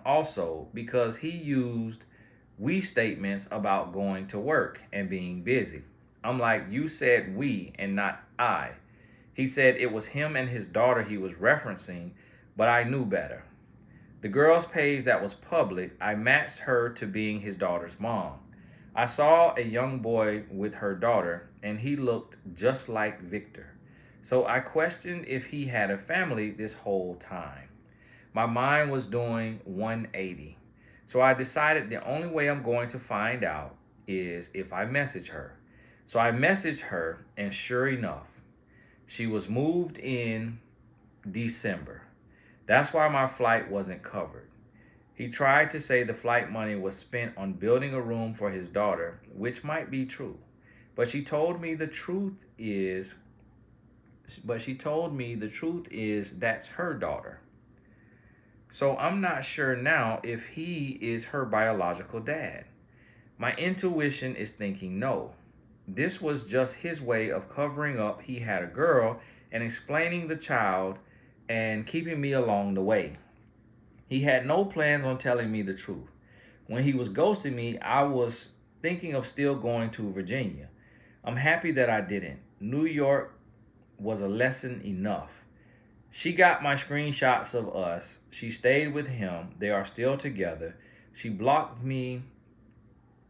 also because he used we statements about going to work and being busy. I'm like, "You said we and not I." He said it was him and his daughter he was referencing, but I knew better. The girl's page that was public, I matched her to being his daughter's mom. I saw a young boy with her daughter, and he looked just like Victor. So I questioned if he had a family this whole time. My mind was doing 180. So I decided the only way I'm going to find out is if I message her. So I messaged her, and sure enough, she was moved in December. That's why my flight wasn't covered. He tried to say the flight money was spent on building a room for his daughter, which might be true. But she told me the truth is that's her daughter. So I'm not sure now if he is her biological dad. My intuition is thinking no. This was just his way of covering up he had a girl and explaining the child and keeping me along the way. He had no plans on telling me the truth. When he was ghosting me, I was thinking of still going to Virginia. I'm happy that I didn't. New York was a lesson enough. She got my screenshots of us. She stayed with him. They are still together. She blocked me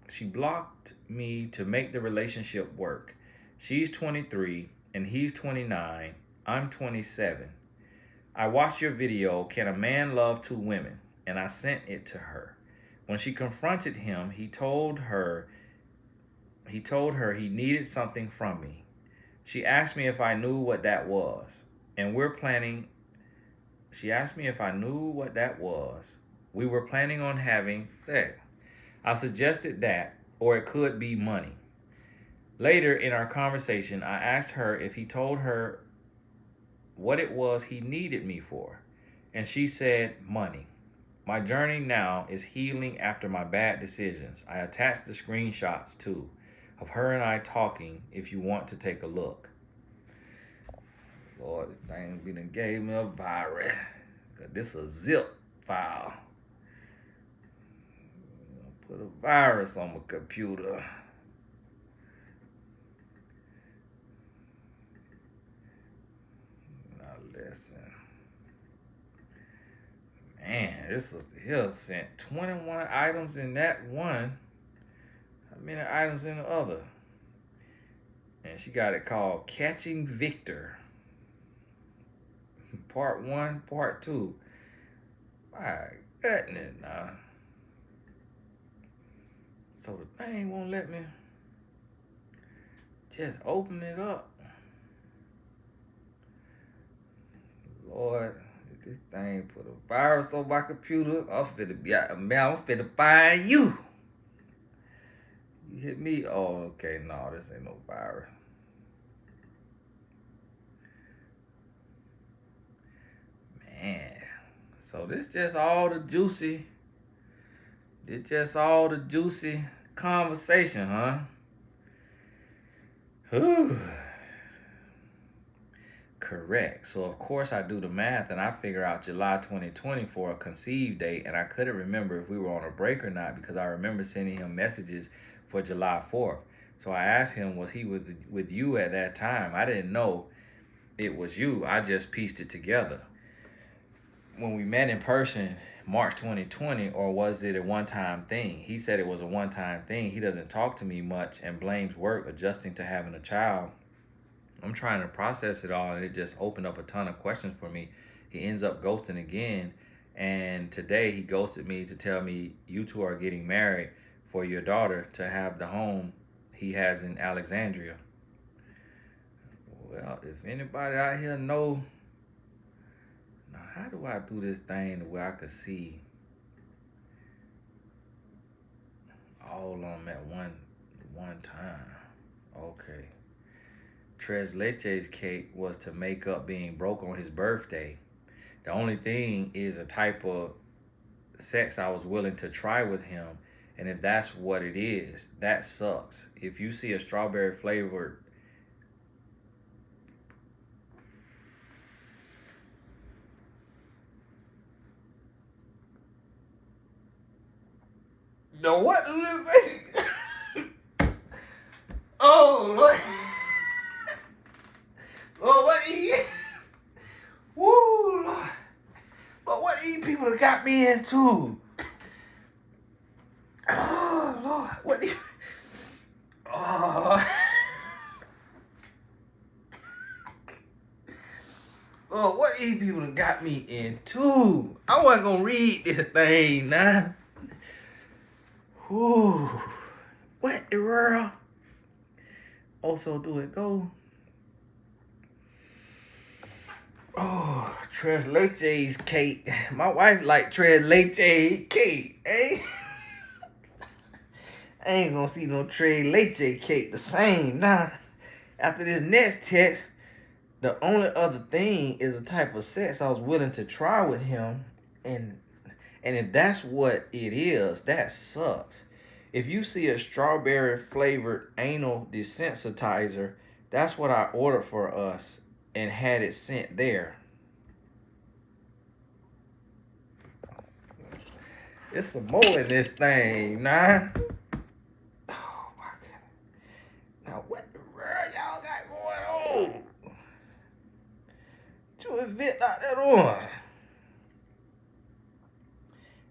to make the relationship work. She's 23 and he's 29. I'm 27. I watched your video, "Can a Man Love Two Women?" and I sent it to her. When she confronted him, he told her he needed something from me. She asked me if I knew what that was. And she asked me if I knew what that was. We were planning on having sex. I suggested that, or it could be money. Later in our conversation, I asked her if he told her what it was he needed me for, and she said money. My journey now is healing after my bad decisions. I attached the screenshots too of her and I talking if you want to take a look. Lord, this thing done gave me a virus. This is a zip file. Put a virus on my computer. Now listen. Man, this was the hill sent 21 items in that one. How many items in the other? And she got it called Catching Victor. Part 1, Part 2. My goodness, nah. So the thing won't let me just open it up. Lord, if this thing put a virus on my computer, I'm finna find you. You hit me? Oh, okay, no, this ain't no virus. Man, so this just all the juicy conversation, huh? Whew. Correct. So of course I do the math and I figure out July 2020 for a conceived date, and I couldn't remember if we were on a break or not because I remember sending him messages for July 4th. So I asked him, was he with you at that time? I didn't know it was you. I just pieced it together. When we met in person, March 2020, or was it a one-time thing? He said it was a one-time thing. He doesn't talk to me much and blames work adjusting to having a child. I'm trying to process it all, and it just opened up a ton of questions for me. He ends up ghosting again, and today he ghosted me to tell me you two are getting married for your daughter to have the home he has in Alexandria. Well, if anybody out here know, now how do I do this thing the way I could see all of them at one time? Okay. Tres Leche's cake was to make up being broke on his birthday. The only thing is a type of sex I was willing to try with him. And if that's what it is, that sucks. If you see a strawberry flavored no, what is this? Oh, Lord. Lord, what these? Woo, Lord. But what these people have got me into? Oh, Lord. What these? Oh. Lord, what these people have got me into? I wasn't going to read this thing now. Whoo. What the world? Also, do it go? Oh, Tres Leche's cake. My wife like Tres Leche cake, eh? I ain't gonna see no Tres Leche cake the same. Nah. After this next text, the only other thing is a type of sex I was willing to try with him. And if that's what it is, that sucks. If you see a strawberry flavored anal desensitizer, that's what I ordered for us and had it sent there. There's some more in this thing, nah. Oh my God. Now what the world y'all got going on? You event like that on.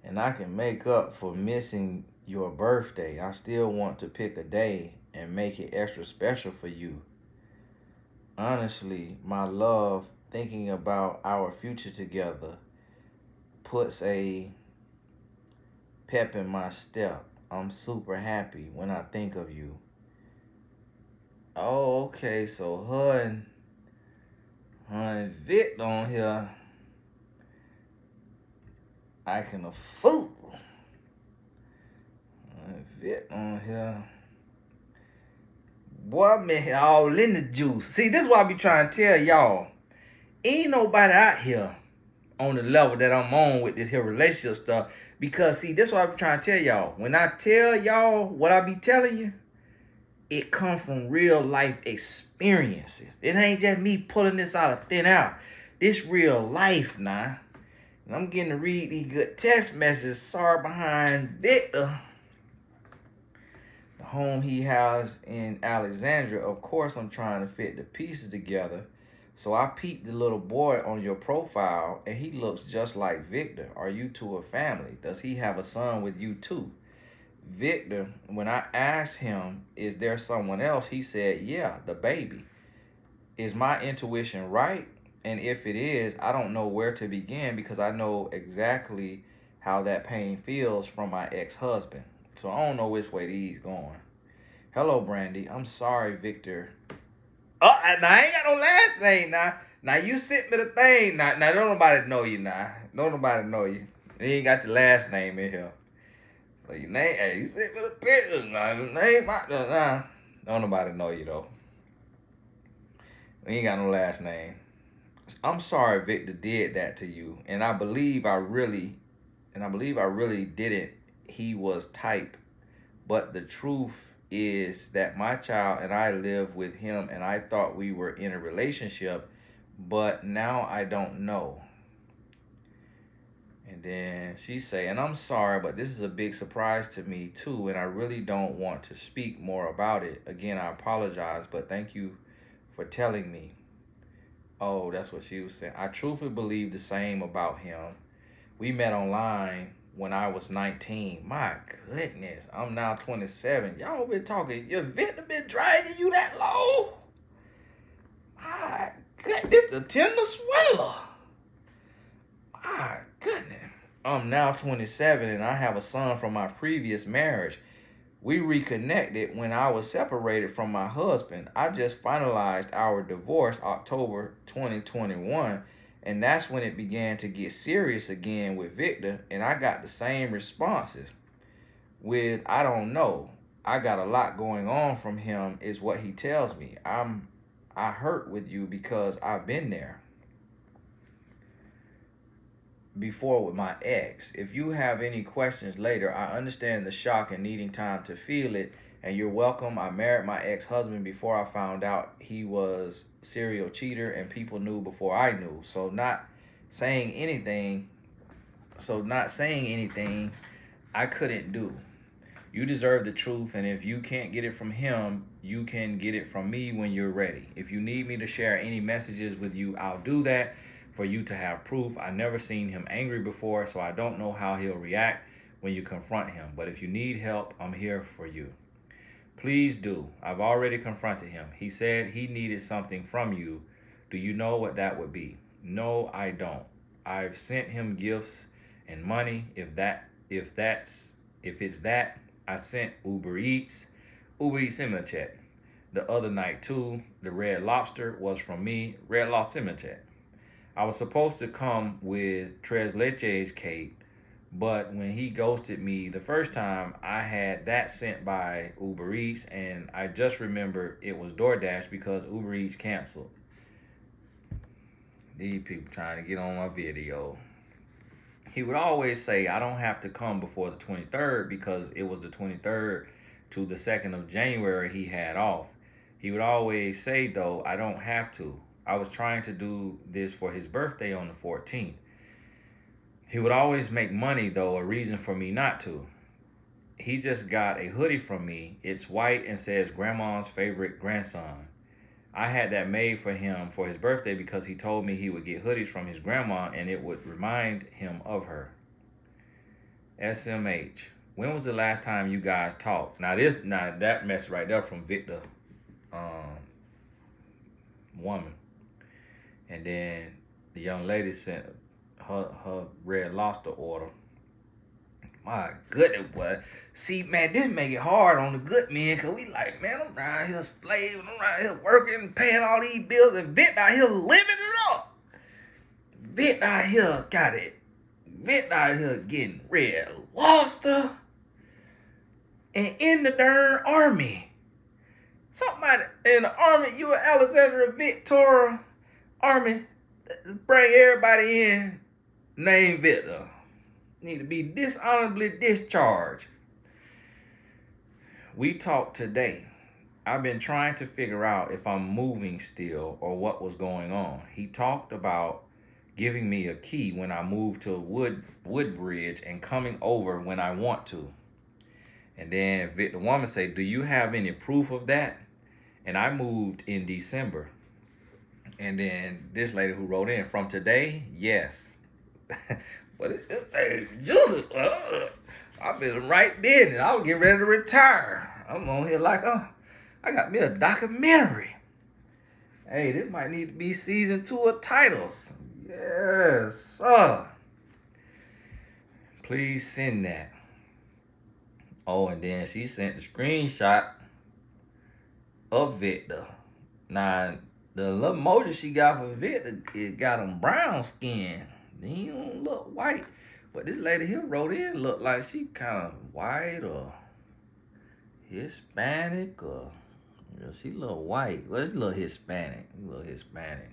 And I can make up for missing your birthday. I still want to pick a day and make it extra special for you. Honestly, my love, thinking about our future together puts a pep in my step. I'm super happy when I think of you. Oh, okay, so her and Vic on here acting a fool. Vic on here. Boy, man, all in the juice. See, this is what I be trying to tell y'all. Ain't nobody out here on the level that I'm on with this here relationship stuff. Because, see, this is what I be trying to tell y'all. When I tell y'all what I be telling you, it comes from real life experiences. It ain't just me pulling this out of thin out. This real life now. And I'm getting to read these good text messages. Sorry behind Victor. The home he has in Alexandria. Of course, I'm trying to fit the pieces together. So I peeped the little boy on your profile, and he looks just like Victor. Are you two a family? Does he have a son with you too? Victor, when I asked him, is there someone else? He said, yeah, the baby. Is my intuition right? And if it is, I don't know where to begin because I know exactly how that pain feels from my ex-husband. So I don't know which way these going. Hello, Brandy. I'm sorry, Victor. Oh, now I ain't got no last name now. Now you sent me the thing. Now don't nobody know you now. Don't nobody know you. You ain't got your last name in here. So your name, hey, you sent me the picture. Now your name out there now. Don't nobody know you though. We ain't got no last name. I'm sorry Victor did that to you. And I believe I really didn't. He was type. But the truth is that my child and I live with him and I thought we were in a relationship, but now I don't know. And then she say, and I'm sorry, but this is a big surprise to me too, and I really don't want to speak more about it. Again, I apologize, but thank you for telling me. Oh, that's what she was saying. I truthfully believe the same about him. We met online when I was 19. My goodness, I'm now 27. Y'all been talking, your victim been dragging you that low? My goodness, the tender sweller. My goodness. I'm now 27 and I have a son from my previous marriage. We reconnected when I was separated from my husband. I just finalized our divorce October 2021, and that's when it began to get serious again with Victor, and I got the same responses with I don't know. I got a lot going on from him is what he tells me. I hurt with you because I've been there before with my ex. If you have any questions later, I understand the shock and needing time to feel it, and you're welcome. I married my ex-husband before I found out he was a serial cheater, and people knew before I knew. So not saying anything I couldn't do. You deserve the truth, and if you can't get it from him, you can get it from me when you're ready. If you need me to share any messages with you, I'll do that for you to have proof. I never seen him angry before, so I don't know how he'll react when you confront him. But if you need help, I'm here for you. Please do. I've already confronted him. He said he needed something from you. Do you know what that would be? No, I don't. I've sent him gifts and money. If it's that, I sent Uber Eats send me a check. The other night too, the Red Lobster was from me. Red Lobster send me a check. I was supposed to come with Tres Leches cake, but when he ghosted me the first time, I had that sent by Uber Eats, and I just remembered it was DoorDash because Uber Eats canceled. These people trying to get on my video. He would always say, I don't have to come before the 23rd because it was the 23rd to the 2nd of January he had off. He would always say, though, I don't have to. I was trying to do this for his birthday on the 14th. He would always make money, though, a reason for me not to. He just got a hoodie from me. It's white and says Grandma's favorite grandson. I had that made for him for his birthday because he told me he would get hoodies from his grandma and it would remind him of her. SMH. When was the last time you guys talked? Now that mess right there from Victor woman. And then the young lady sent her Red Lobster order. My goodness, boy. See, man, this make it hard on the good men, because we like, man, I'm around here slaving, I'm around here working, paying all these bills, and Vic out here living it up. Vic out here got it. Vic out here getting Red Lobster. And in the darn army. Somebody in the army, you and Alexandra Victoria Army, bring everybody in named Victor. Need to be dishonorably discharged. We talked today. I've been trying to figure out if I'm moving still or what was going on. He talked about giving me a key when I move to Woodbridge and coming over when I want to. And then the woman said, do you have any proof of that? And I moved in December. And then this lady who wrote in, from today, yes. But I've been right business. I was getting ready to retire. I'm on here like, I got me a documentary. Hey, this might need to be season 2 of Titles. Yes, sir. Please send that. Oh, and then she sent the screenshot of Victor. Now, the little emoji she got for Victor, it got him brown skin. He don't look white. But this lady here wrote in, look like she kind of white or Hispanic or, you know, she a little white. Well, she's a little Hispanic.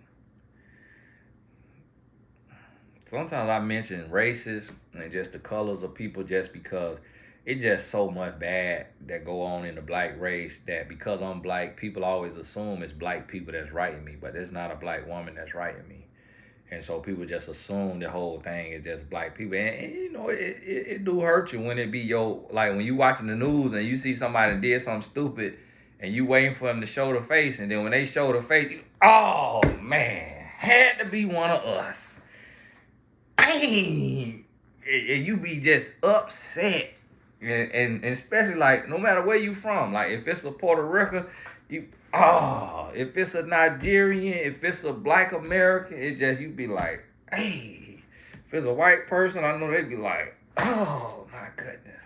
Sometimes I mention races and just the colors of people just because it's just so much bad that go on in the black race that because I'm black, people always assume it's black people that's writing me, but there's not a black woman that's writing me. And so people just assume the whole thing is just black people. And you know, it do hurt you when it be like when you watching the news and you see somebody did something stupid and you waiting for them to show the face. And then when they show the face, oh man, had to be one of us. Dang, and you be just upset. And especially like no matter where you from, like if it's a Puerto Rican, if it's a Nigerian, if it's a Black American, it just you be like, hey. If it's a white person, I know they'd be like, oh my goodness.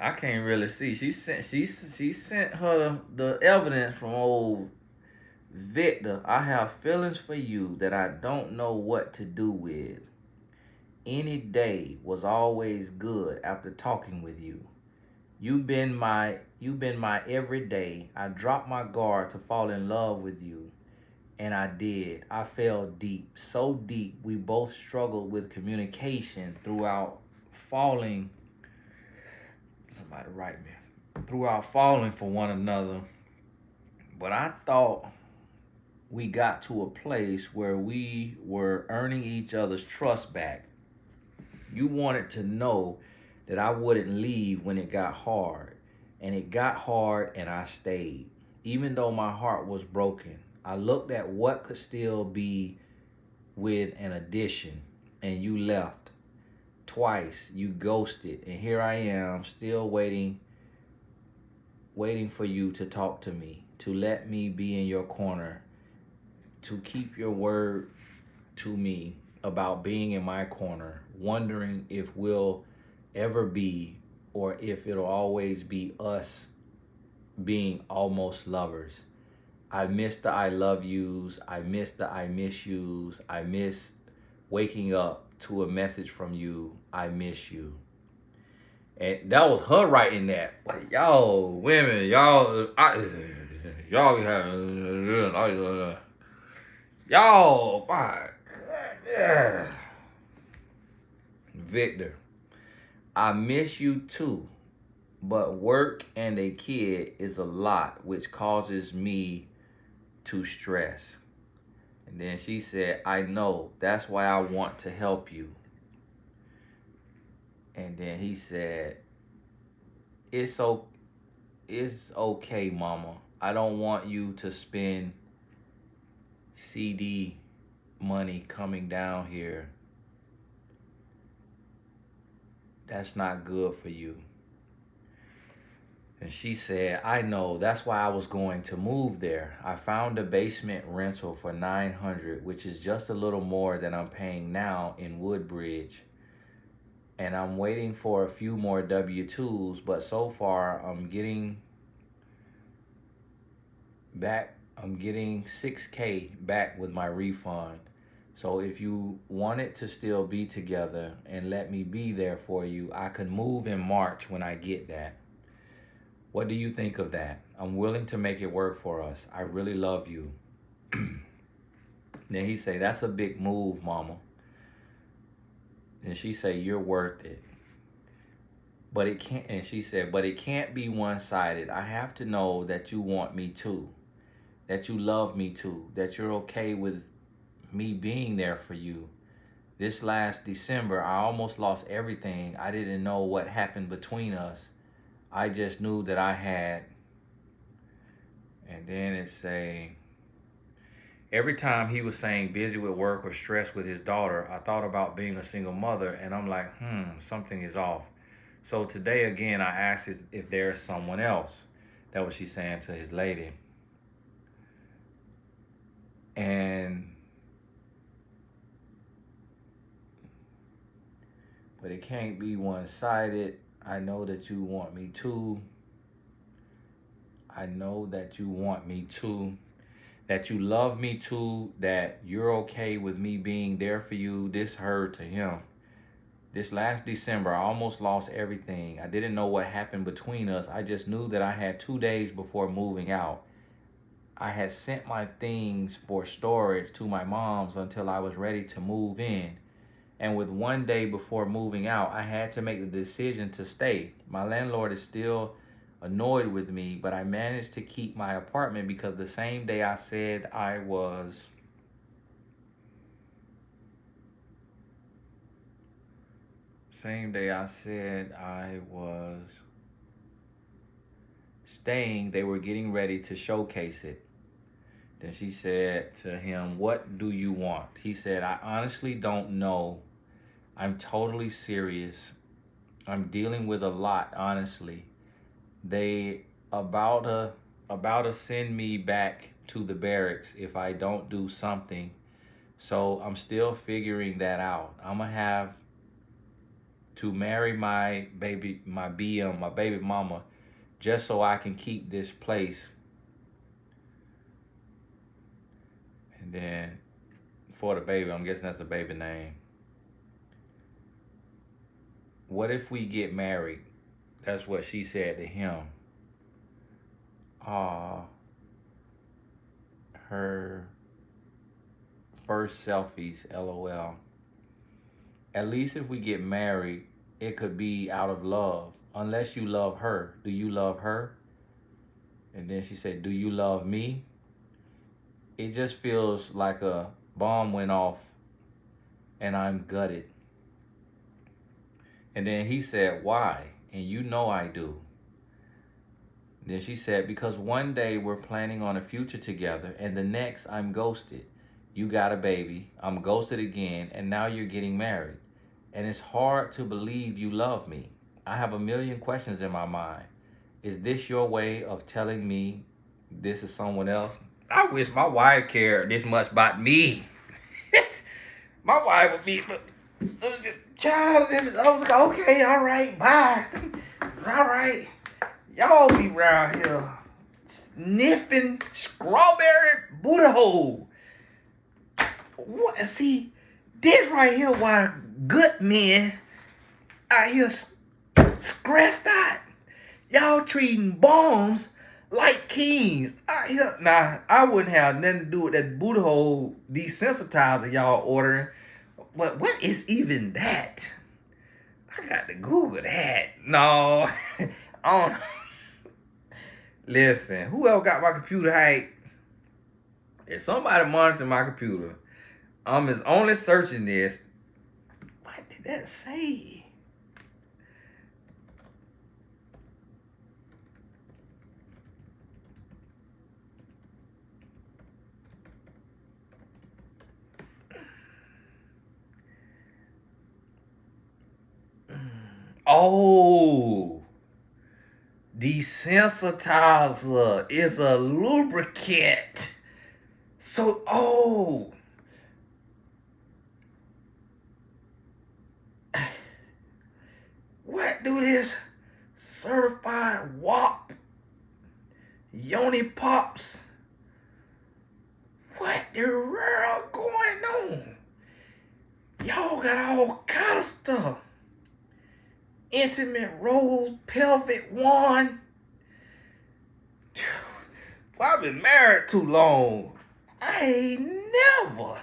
I can't really see. She sent her the evidence from old Victor. I have feelings for you that I don't know what to do with. Any day was always good after talking with you. You've been my everyday. I dropped my guard to fall in love with you. And I did. I fell deep, so deep. We both struggled with communication throughout falling. Somebody write me. Throughout falling for one another. But I thought we got to a place where we were earning each other's trust back. You wanted to know that I wouldn't leave when it got hard. And it got hard and I stayed. Even though my heart was broken. I looked at what could still be with an addition, and you left. Twice, you ghosted, and here I am, still waiting for you to talk to me, to let me be in your corner, to keep your word to me about being in my corner, wondering if we'll ever be, or if it'll always be us being almost lovers. I miss the I love yous. I miss the I miss yous. I miss waking up to a message from you. I miss you. And that was her writing that. Like, y'all women, y'all have, y'all, my God. Victor, I miss you too. But work and a kid is a lot, which causes me to stress. And then she said, I know, that's why I want to help you. And then he said, it's okay, mama. I don't want you to spend CD money coming down here. That's not good for you. And she said, I know, that's why I was going to move there. I found a basement rental for $900, which is just a little more than I'm paying now in Woodbridge. And I'm waiting for a few more W-2s, but so far I'm getting $6K back with my refund. So if you wanted to still be together and let me be there for you, I could move in March when I get that. What do you think of that? I'm willing to make it work for us. I really love you. Then he say, that's a big move, mama. And she say, you're worth it. But it can't, and she said, but it can't be one-sided. I have to know that you want me too. That you love me too. That you're okay with me being there for you. This last December, I almost lost everything. I didn't know what happened between us. I just knew that I had, and then it say, every time he was saying busy with work or stressed with his daughter, I thought about being a single mother, and I'm like, something is off. So today again, I asked if there's someone else. That was she saying to his lady. But it can't be one-sided. I know that you want me to. I know that you want me to. That you love me too. That you're okay with me being there for you. This hurt to him. This last December, I almost lost everything. I didn't know what happened between us. I just knew that I had 2 days before moving out. I had sent my things for storage to my mom's until I was ready to move in. And with 1 day before moving out, I had to make the decision to stay. My landlord is still annoyed with me, but I managed to keep my apartment because the same day I said I was staying, they were getting ready to showcase it. Then she said to him, "What do you want?" He said, "I honestly don't know. I'm totally serious. I'm dealing with a lot, honestly. They about to send me back to the barracks if I don't do something. So I'm still figuring that out. I'm gonna have to marry my BM, my baby mama, just so I can keep this place." And then for the baby, I'm guessing that's a baby name. "What if we get married?" That's what she said to him. Her first selfies, LOL. "At least if we get married, it could be out of love. Unless you love her. Do you love her?" And then she said, "Do you love me?" It just feels like a bomb went off and I'm gutted. And then he said, "Why?" And you know I do. Then she said, "Because one day we're planning on a future together, and the next I'm ghosted. You got a baby, I'm ghosted again, and now you're getting married. And it's hard to believe you love me. I have a million questions in my mind. Is this your way of telling me this is someone else?" I wish my wife cared this much about me. My wife would be, "Child, okay, all right, bye. All right. Y'all be around here sniffing strawberry booty hole." What? See, this right here why good men out here stressed out. Y'all treating bombs like kings out here. Nah, I wouldn't have nothing to do with that booty hole desensitizer y'all ordering. But what is even that? I got to Google that. No. I don't. Listen, who else got my computer hacked? If somebody monitoring my computer, I'm just only searching this. What did that say? Oh, desensitizer is a lubricant. So, what do this certified WAP Yoni Pops? What the world going on? Y'all got all kind of stuff. Intimate rose, pelvic wand. Well, I've been married too long. I ain't never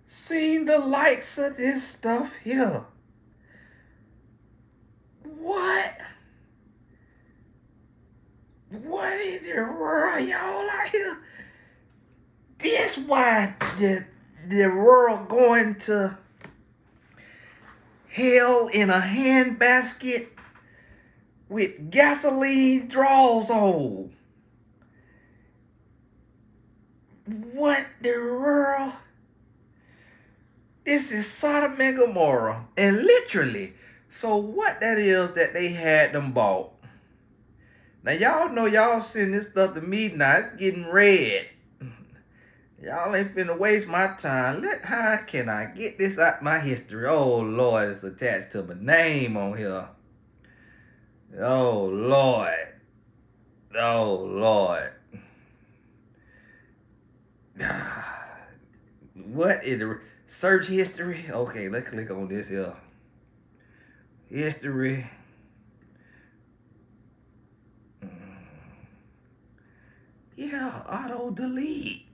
seen the likes of this stuff here. What? What in the world, y'all out here? This why the world going to hell in a handbasket with gasoline draws on. What the world? This is Sodom and Gomorrah. And literally, so what that is that they had them bought. Now y'all know y'all send this stuff to me now. It's getting red. Y'all ain't finna waste my time. How can I get this out my history? Oh Lord, it's attached to my name on here. Oh Lord. Oh Lord. What is the search history? Okay, let's click on this here. History. Yeah, auto delete.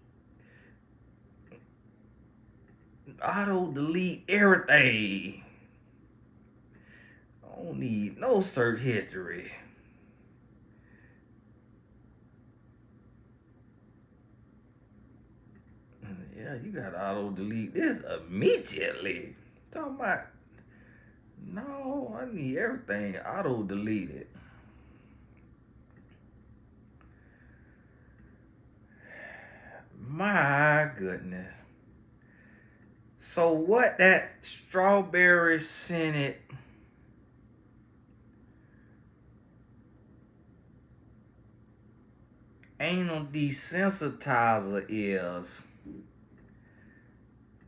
Auto delete everything. I don't need no search history. Yeah, you gotta auto delete this immediately. Talking about, no, I need everything auto deleted. My goodness. So what that strawberry scented anal desensitizer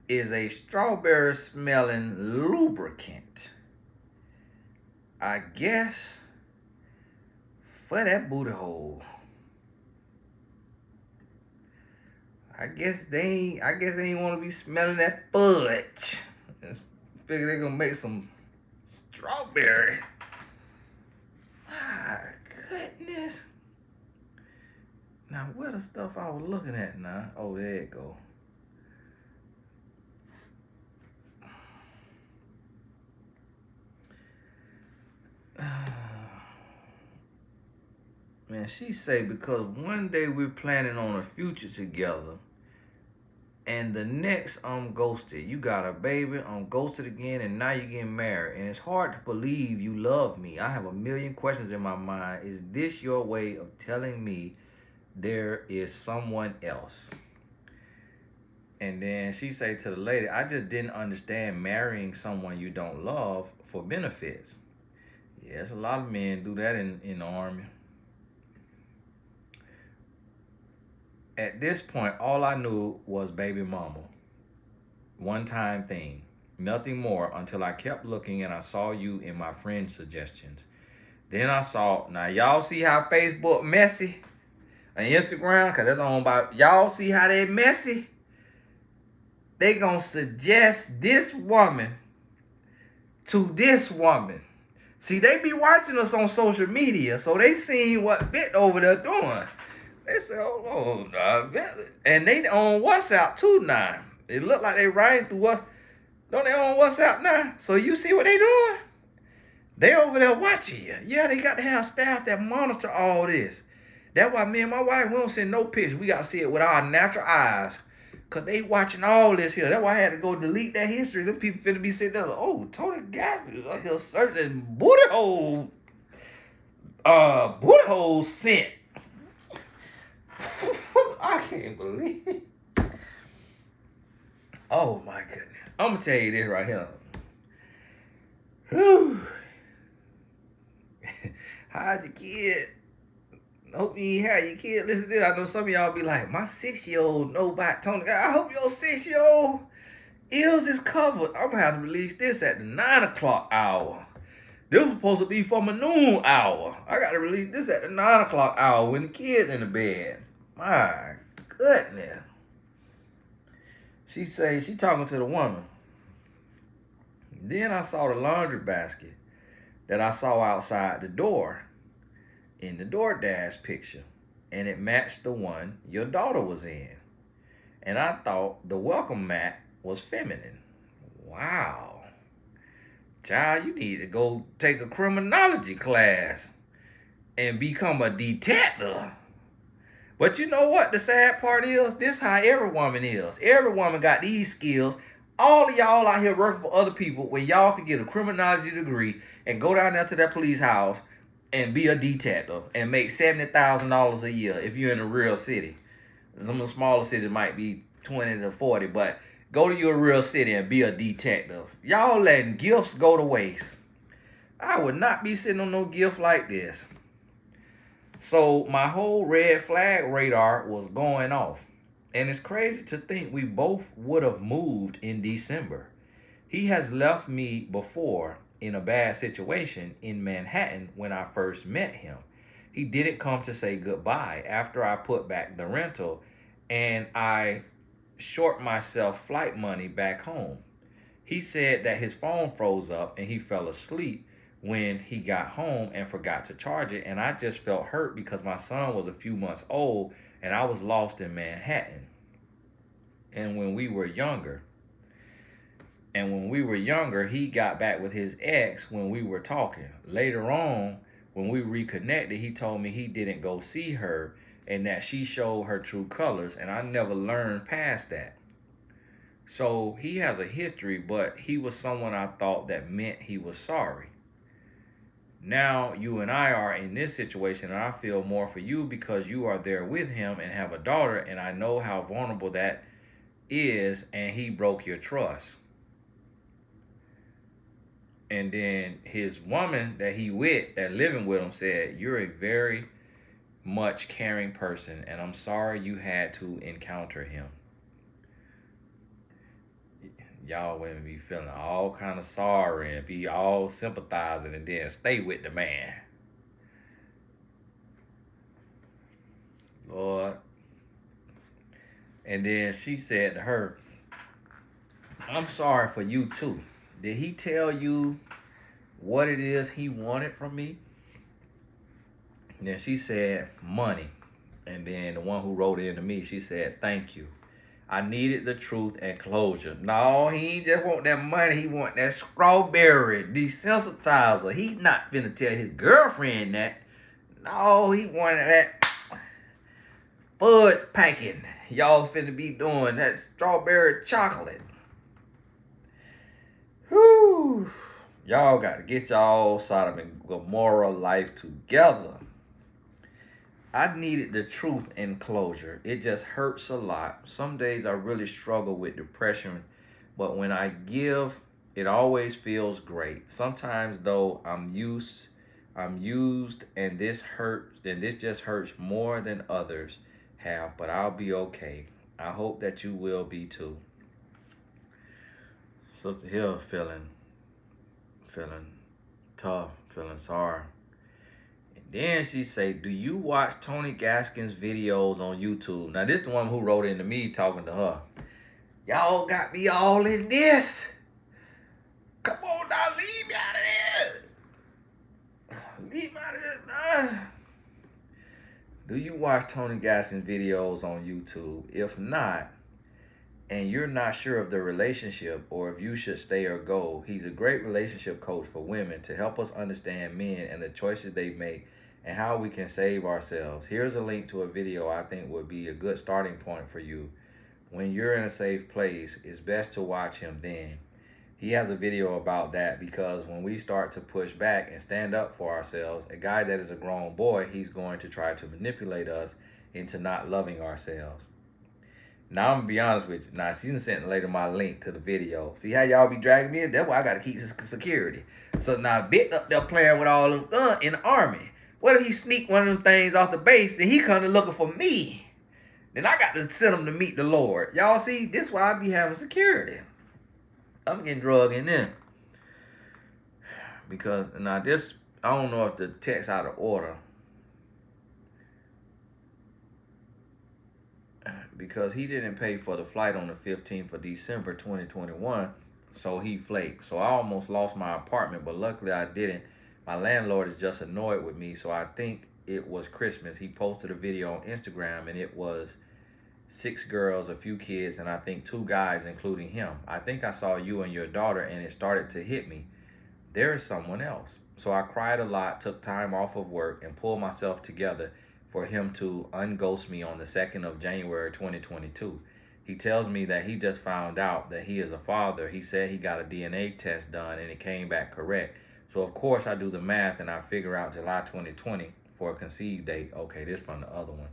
is a strawberry smelling lubricant. I guess for that booty hole. I guess they ain't want to be smelling that fudge. Figure they gonna make some strawberry. My goodness. Now where the stuff I was looking at now? Oh, there it go. Man, she say because one day we're planning on a future together, and the next I'm ghosted. You got a baby, I'm ghosted again, and now you're getting married. And it's hard to believe you love me. I have a million questions in my mind. Is this your way of telling me there is someone else? And then she say to the lady, I just didn't understand marrying someone you don't love for benefits. Yes, a lot of men do that in the army. At this point, all I knew was baby mama. One-time thing. Nothing more until I kept looking and I saw you in my friend's suggestions. Then I saw, now y'all see how Facebook messy? And Instagram, because that's owned by, y'all see how they messy? They gonna suggest this woman to this woman. See, they be watching us on social media, so they seen what Bit over there doing. They say, oh, and they on WhatsApp too now. It look like they writing through us. Don't they on WhatsApp now? So you see what they doing? They over there watching you. Yeah, they got to have staff that monitor all this. That's why me and my wife, we don't send no pictures. We got to see it with our natural eyes. Because they watching all this here. That's why I had to go delete that history. Them people finna be sitting there like, oh, Tony Gaskins is here searching booty hole scent. I can't believe it. Oh my goodness. I'm gonna tell you this right here. Whew. How's your kid? Hope you ain't had your kid listen to this. I know some of y'all be like, my 6-year-old know about Tony. I hope your 6-year-old ears is covered. I'm gonna have to release this at the 9 o'clock hour. This was supposed to be for my noon hour. I got to release this at the 9 o'clock hour when the kid's in the bed. My goodness. She say, she talking to the woman. Then I saw the laundry basket that I saw outside the door in the DoorDash picture. And it matched the one your daughter was in. And I thought the welcome mat was feminine. Wow. Child, you need to go take a criminology class and become a detective. But you know what the sad part is? This is how every woman is. Every woman got these skills. All of y'all out here working for other people when y'all can get a criminology degree and go down there to that police house and be a detective and make $70,000 a year if you're in a real city. Some of the smaller cities might be 20 to 40, but go to your real city and be a detective. Y'all letting gifts go to waste. I would not be sitting on no gift like this. So my whole red flag radar was going off. And it's crazy to think we both would have moved in December. He has left me before in a bad situation in Manhattan when I first met him. He didn't come to say goodbye after I put back the rental and I short myself flight money back home. He said that his phone froze up and he fell asleep when he got home and forgot to charge it. And I just felt hurt because my son was a few months old and I was lost in Manhattan. And when we were younger, he got back with his ex when we were talking. Later on, when we reconnected, he told me he didn't go see her and that she showed her true colors, and I never learned past that. So he has a history, but he was someone I thought that meant he was sorry. Now you and I are in this situation, and I feel more for you because you are there with him and have a daughter, and I know how vulnerable that is, and he broke your trust. And then his woman that he with, that living with him, said, "You're a very much caring person, and I'm sorry you had to encounter him." Y'all women be feeling all kind of sorry and be all sympathizing, and then stay with the man. Lord. And then she said to her, "I'm sorry for you too. Did he tell you what it is he wanted from me?" And then she said, "Money." And then the one who wrote in to me, she said, "Thank you. I needed the truth and closure." No, he ain't just want that money. He want that strawberry desensitizer. He's not finna tell his girlfriend that. No, he wanted that fudge packing. Y'all finna be doing that strawberry chocolate. Whew. Y'all got to get y'all Sodom and Gomorrah life together. I needed the truth and closure. It just hurts a lot. Some days I really struggle with depression, but when I give, it always feels great. Sometimes though, I'm used, and this hurts, and this just hurts more than others have, but I'll be okay. I hope that you will be too. Sister Hill feeling tough, feeling sorry. Then she say, "Do you watch Tony Gaskin's videos on YouTube?" Now this is the one who wrote into me talking to her. "Y'all got me all in this. Come on now, leave me out of this. Leave me out of this now." Do you watch Tony Gaskin's videos on YouTube? If not, and you're not sure of the relationship or if you should stay or go, he's a great relationship coach for women to help us understand men and the choices they make and how we can save ourselves. Here's a link to a video I think would be a good starting point for you. When you're in a safe place, it's best to watch him then. He has a video about that because when we start to push back and stand up for ourselves, a guy that is a grown boy, he's going to try to manipulate us into not loving ourselves. Now, I'm going to be honest with you. Now, she done sent later my link to the video. See how y'all be dragging me in? That's why I got to keep security. So now, Bit up there playing with all them guns in the army. What if he sneak one of them things off the base, then he come to looking for me? Then I got to send him to meet the Lord. Y'all see, this is why I be having security. I'm getting drugged in there. Because, now this, I don't know if the text out of order. Because he didn't pay for the flight on the 15th of December 2021, so he flaked. So I almost lost my apartment, but luckily I didn't. My landlord is just annoyed with me, so I think it was Christmas. He posted a video on Instagram, and it was 6 girls, a few kids, and I think 2 guys, including him. I think I saw you and your daughter, and it started to hit me. There is someone else. So I cried a lot, took time off of work, and pulled myself together for him to unghost me on the 2nd of January 2022. He tells me that he just found out that he is a father. He said he got a DNA test done and it came back correct. So of course I do the math and I figure out July 2020 for a conceived date. Okay, this from the other one.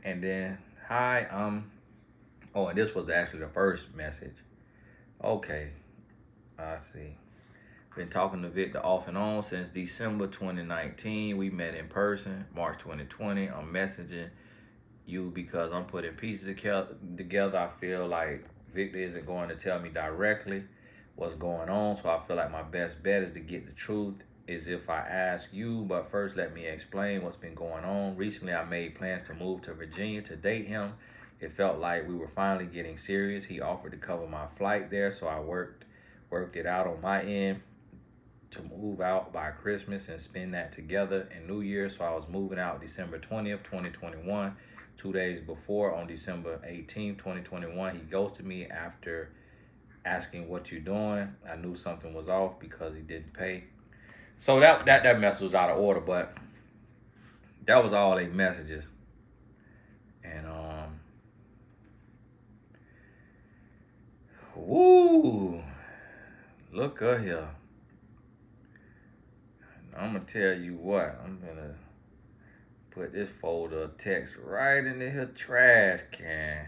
And then, "Hi, oh, and this was actually the first message. Okay, I see. Been talking to Victor off and on since December 2019. We met in person, March 2020. I'm messaging you because I'm putting pieces together. I feel like Victor isn't going to tell me directly what's going on, so I feel like my best bet is to get the truth is if I ask you, but first let me explain what's been going on. Recently, I made plans to move to Virginia to date him. It felt like we were finally getting serious. He offered to cover my flight there, so I worked it out on my end to move out by Christmas and spend that together in New Year's. So I was moving out December 20th, 2021. 2 days before, on December 18th, 2021, he ghosted me after asking what you doing. I knew something was off because he didn't pay. So that mess was out of order, but that was all 8 messages. And woo, look at here. I'm gonna tell you what. I'm gonna put this folder of text right in the here trash can.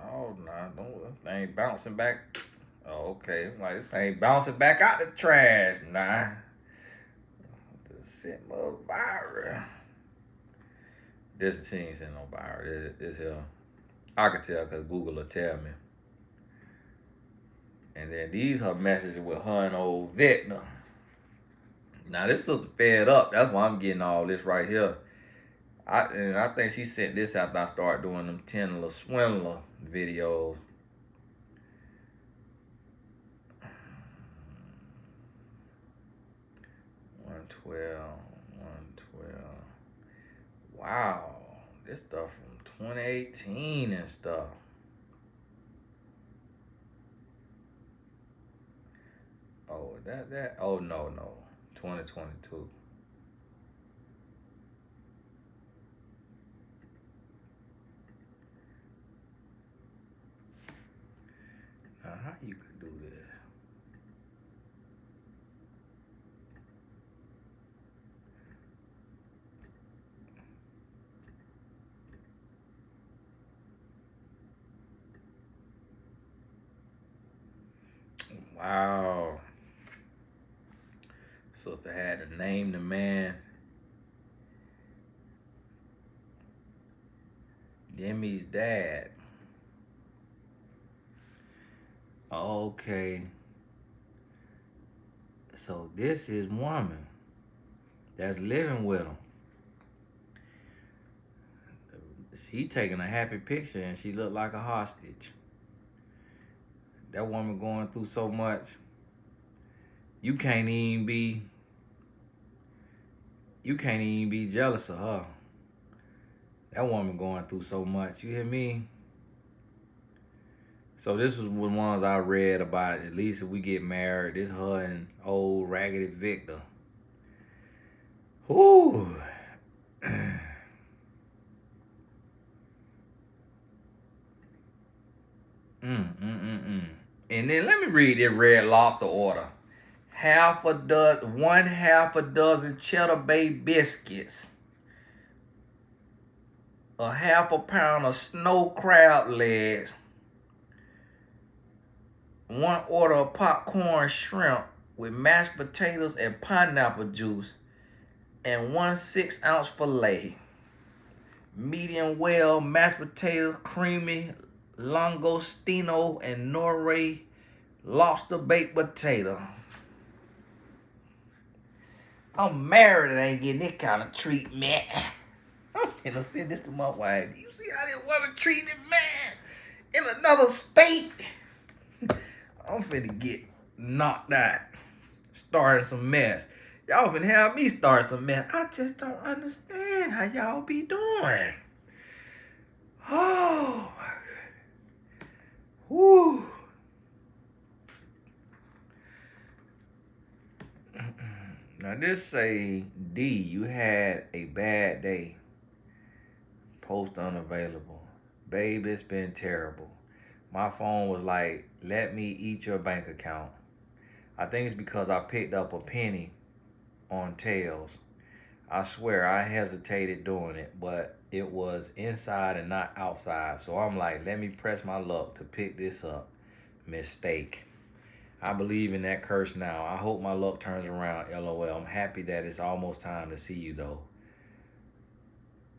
Oh no, don't this thing bouncing back. Oh, okay. I'm like this thing bouncing back out the trash. Nah. Just sent my virus. This she ain't sent no virus. This here. I can tell because Google will tell me. And then these her messages with her and old Victor. Now this sister fed up. That's why I'm getting all this right here. I think she sent this after I started doing them 10 little swindler videos. One twelve. Wow, this stuff from 2018 and stuff. Oh, that. Oh no, 2022. Now, how you could do this? Wow. Sister had to name the man Demi's dad. Okay. So this is woman that's living with him. She taking a happy picture and she looked like a hostage. That woman going through so much. You can't even be jealous of her. That woman going through so much. You hear me? So this was one ones I read about. At least if we get married, this her and old raggedy Victor. Whoo. And then let me read this Red Lobster order. One half a dozen Cheddar Bay biscuits, a half a pound of snow crab legs, one order of popcorn shrimp with mashed potatoes and pineapple juice, and 1 6-ounce filet. Medium well mashed potatoes, creamy langostino and Norway lobster baked potato. I'm married and ain't getting this kind of treatment. I'm finna send this to my wife. You see how this woman treating this man in another state? I'm finna get knocked out, starting some mess. Y'all finna have me start some mess. I just don't understand how y'all be doing. Oh my God. Woo. Now this say, D, you had a bad day. Post unavailable. Babe, it's been terrible. My phone was like, let me eat your bank account. I think it's because I picked up a penny on Tails. I swear I hesitated doing it, but it was inside and not outside. So I'm like, let me press my luck to pick this up. Mistake. I believe in that curse now. I hope my luck turns around, LOL. I'm happy that it's almost time to see you, though.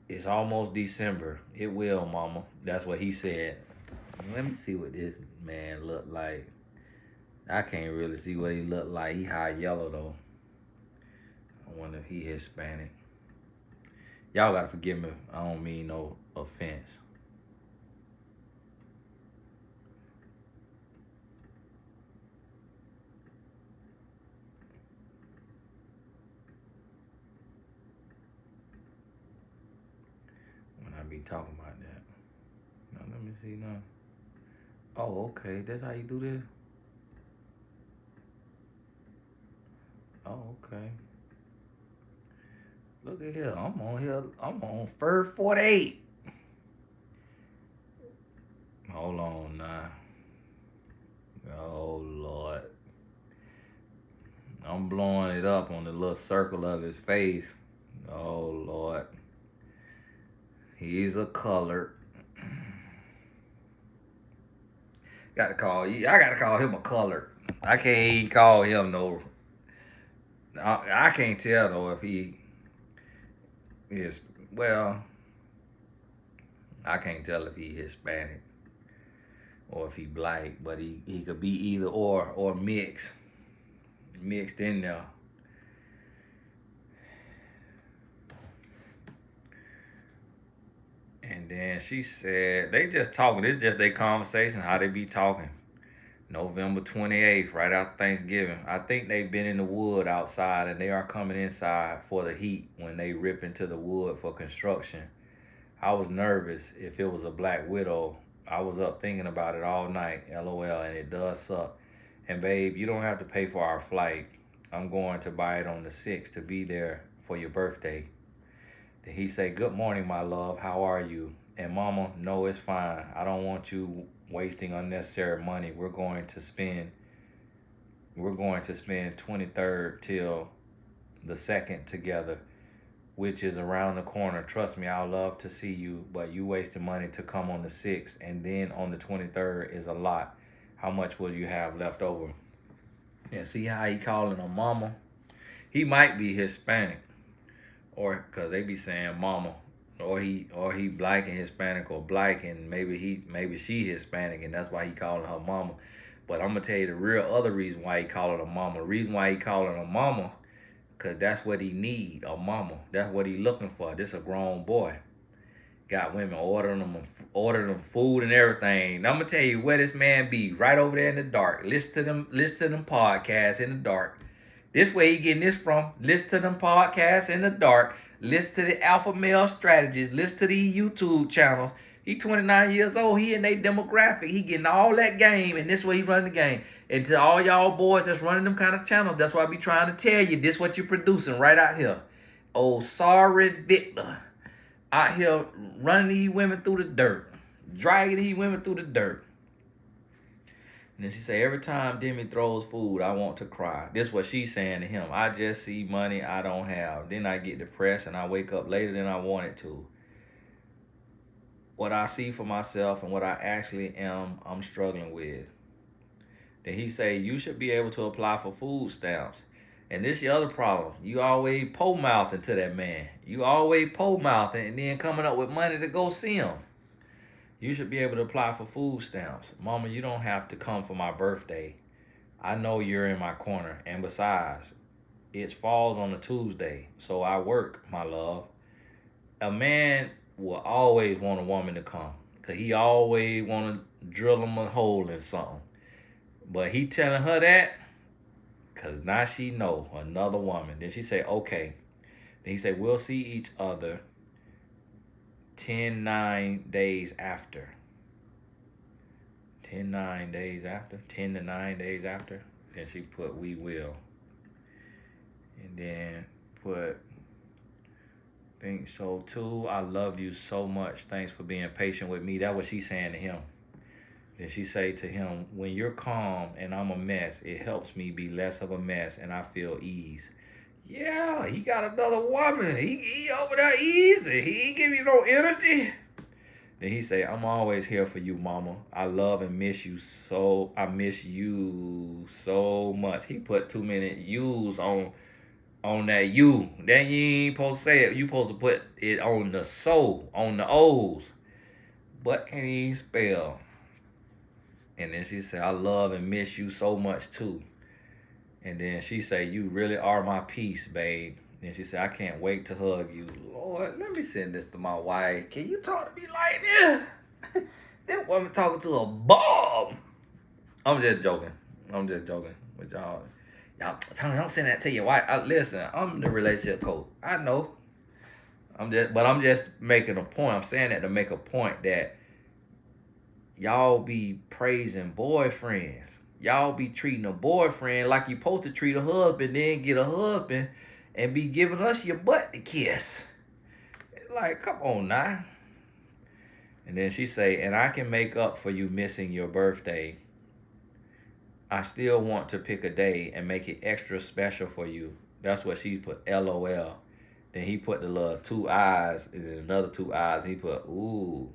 It's almost December. It will, mama. That's what he said. Let me see what this man look like. I can't really see what he look like. He high yellow, though. I wonder if he Hispanic. Y'all gotta forgive me. I don't mean no offense. When I be talking about that. Now let me see now. Oh, okay. That's how you do this? Oh, okay. Look at here. I'm on Fur 48. Hold on now. Oh, Lord. I'm blowing it up on the little circle of his face. Oh, Lord. He's a colored. I gotta call him a colored. I can't even call him no. I can't tell though if he is, well, I can't tell if he Hispanic or if he black, but he could be either or mixed in there. And then she said, they just talking. It's just their conversation, how they be talking. November 28th, right after Thanksgiving. I think they've been in the wood outside and they are coming inside for the heat when they rip into the wood for construction. I was nervous if it was a black widow. I was up thinking about it all night, LOL, and it does suck. And babe, you don't have to pay for our flight. I'm going to buy it on the 6th to be there for your birthday. Then he said, good morning, my love. How are you? And mama, no, it's fine. I don't want you wasting unnecessary money. We're going to spend 23rd till the 2nd together, which is around the corner. Trust me, I'd love to see you, but you wasted money to come on the 6th, and then on the 23rd is a lot. How much will you have left over? Yeah, see how he calling her mama? He might be Hispanic, or because they be saying mama, or he black and Hispanic, or black and maybe she Hispanic, and that's why he calling her mama. But I'm gonna tell you the real other reason why he calling her mama. The reason why he calling her mama, because that's what he need, a mama. That's what he looking for. This a grown boy. Got women ordering them food and everything. And I'm gonna tell you where this man be, right over there in the dark. Listen to them podcasts in the dark. This way he getting this from. Listen to them podcasts in the dark. Listen to the alpha male strategies. Listen to these YouTube channels. He 29 years old. He in their demographic. He getting all that game, and this way he running the game. And to all y'all boys that's running them kind of channels, that's why I be trying to tell you, this what you producing right out here. Oh, sorry Victor. Out here running these women through the dirt. Dragging these women through the dirt. And then she say, every time Demi throws food, I want to cry. This is what she's saying to him. I just see money I don't have. Then I get depressed and I wake up later than I wanted to. What I see for myself and what I actually am, I'm struggling with. Then he say, you should be able to apply for food stamps. And this your other problem. You always po-mouthing to that man. You always po-mouthing and then coming up with money to go see him. You should be able to apply for food stamps. Mama, you don't have to come for my birthday. I know you're in my corner. And besides, it falls on a Tuesday, so I work, my love. A man will always want a woman to come, because he always want to drill him a hole in something. But he telling her that because now she know another woman. Then she say, okay. Then he say, we'll see each other 10 days after. 10 to 9 days after. Then she put, we will. And then put, think so too. I love you so much. Thanks for being patient with me. That's what she's saying to him. Then she say to him, when you're calm and I'm a mess, it helps me be less of a mess and I feel ease. Yeah, he got another woman. He over there easy. He ain't give you no energy. Then he say, I'm always here for you, mama. I love and miss you so. I miss you so much. He put too many U's on that U. Then you ain't supposed to say it. You supposed to put it on the so, on the O's. But can he spell? And then she said, I love and miss you so much too. And then she said, you really are my peace, babe. Then she said, I can't wait to hug you. Lord, let me send this to my wife. Can you talk to me like this? This woman talking to a bomb. I'm just joking with y'all. Y'all, don't send that to your wife. Listen, I'm the relationship coach. I know. I'm just making a point. I'm saying that to make a point that y'all be praising boyfriends. Y'all be treating a boyfriend like you supposed to treat a husband, then get a husband and be giving us your butt to kiss. Like, come on now. And then she say, and I can make up for you missing your birthday. I still want to pick a day and make it extra special for you. That's what she put, LOL. Then he put the little two eyes, and then another two eyes. He put, ooh.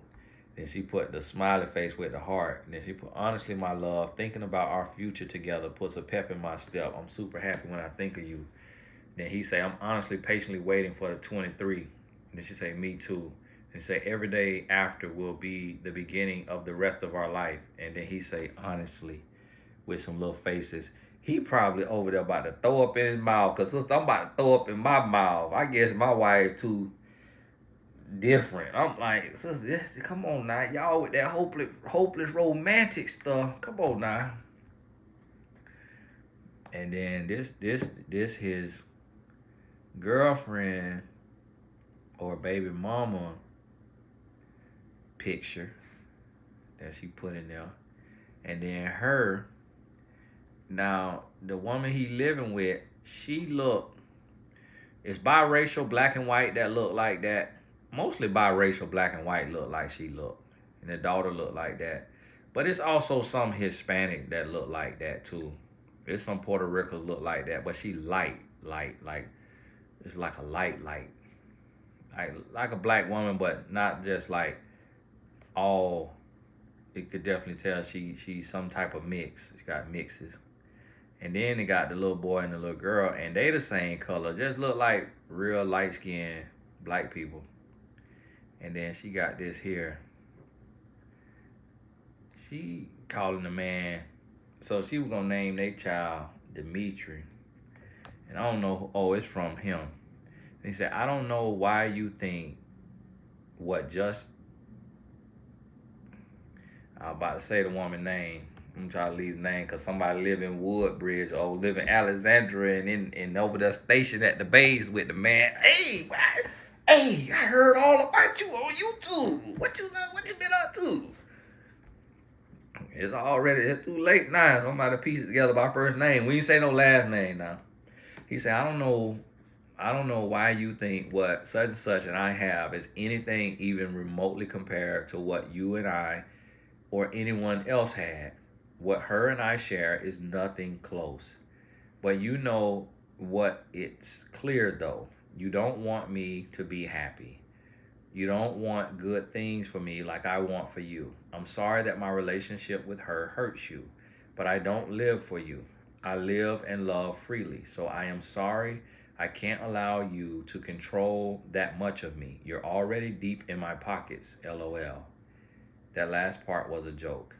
Then she put the smiley face with the heart. And then she put, honestly, my love, thinking about our future together puts a pep in my step. I'm super happy when I think of you. Then he say, I'm honestly patiently waiting for the 23. And then she say, me too. And say, every day after will be the beginning of the rest of our life. And then he say, honestly, with some little faces. He probably over there about to throw up in his mouth, because sister, I'm about to throw up in my mouth. I guess my wife too different. I'm like, sister, come on now. Y'all with that hopeless romantic stuff. Come on now. And then this his girlfriend or baby mama picture that she put in there. And then her, now the woman he living with, she it's biracial, black and white that look like that. Mostly biracial, black and white look like she look. And the daughter look like that. But it's also some Hispanic that look like that too. There's some Puerto Ricans look like that, but she light, like it's like a light. Like a black woman, but not just like all. You could definitely tell she's some type of mix. She got mixes. And then they got the little boy and the little girl, and they the same color. Just look like real light-skinned black people. And then she got this here. She calling the man. So she was gonna name their child Dimitri. And I don't know, oh, it's from him. And he said, I don't know why you think what just, I was about to say the woman's name. I'm trying to leave the name because somebody live in Woodbridge or live in Alexandria and over there stationed at the base with the man. Hey, I heard all about you on YouTube. What you been up to? It's too late now. Somebody piece it together by first name. We ain't say no last name now. He said, I don't know why you think what such and such and I have is anything even remotely compared to what you and I or anyone else had. What her and I share is nothing close. But you know what, it's clear though. You don't want me to be happy. You don't want good things for me like I want for you. I'm sorry that my relationship with her hurts you, but I don't live for you. I live and love freely. So I am sorry I can't allow you to control that much of me. You're already deep in my pockets, LOL. That last part was a joke.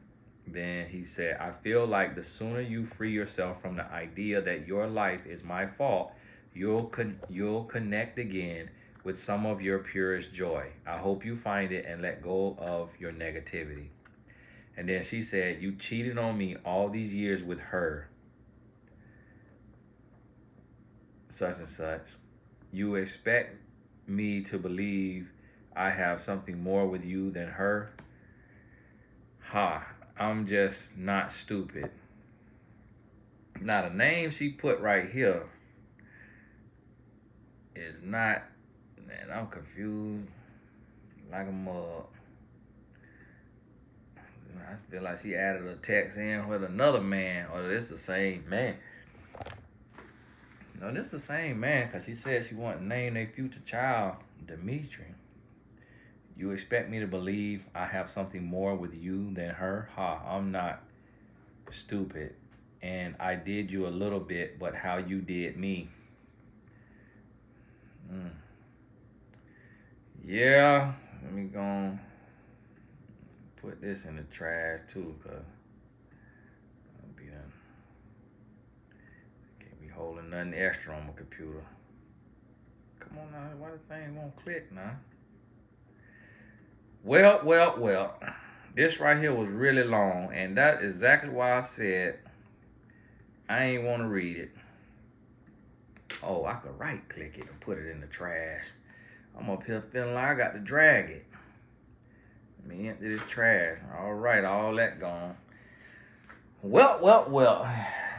Then he said, I feel like the sooner you free yourself from the idea that your life is my fault, you'll connect again with some of your purest joy. I hope you find it and let go of your negativity. And then she said, you cheated on me all these years with her, such and such. You expect me to believe I have something more with you than her? Ha. I'm just not stupid. Now the name she put right here is not, man, I'm confused like a mug. I feel like she added a text in with another man, or it's the same man. No, this the same man, because she said she wanted to name their future child Dimitri. You expect me to believe I have something more with you than her? Ha, I'm not stupid. And I did you a little bit, but how you did me. Yeah, let me go on. Put this in the trash too, because I'll be done. Can't be holding nothing extra on my computer. Come on now, why the thing won't click now? Well. This right here was really long, and that's exactly why I said I ain't want to read it. Oh, I could right click it and put it in the trash. I'm up here feeling like I got to drag it. Let me empty this trash. All right, all that gone. Well.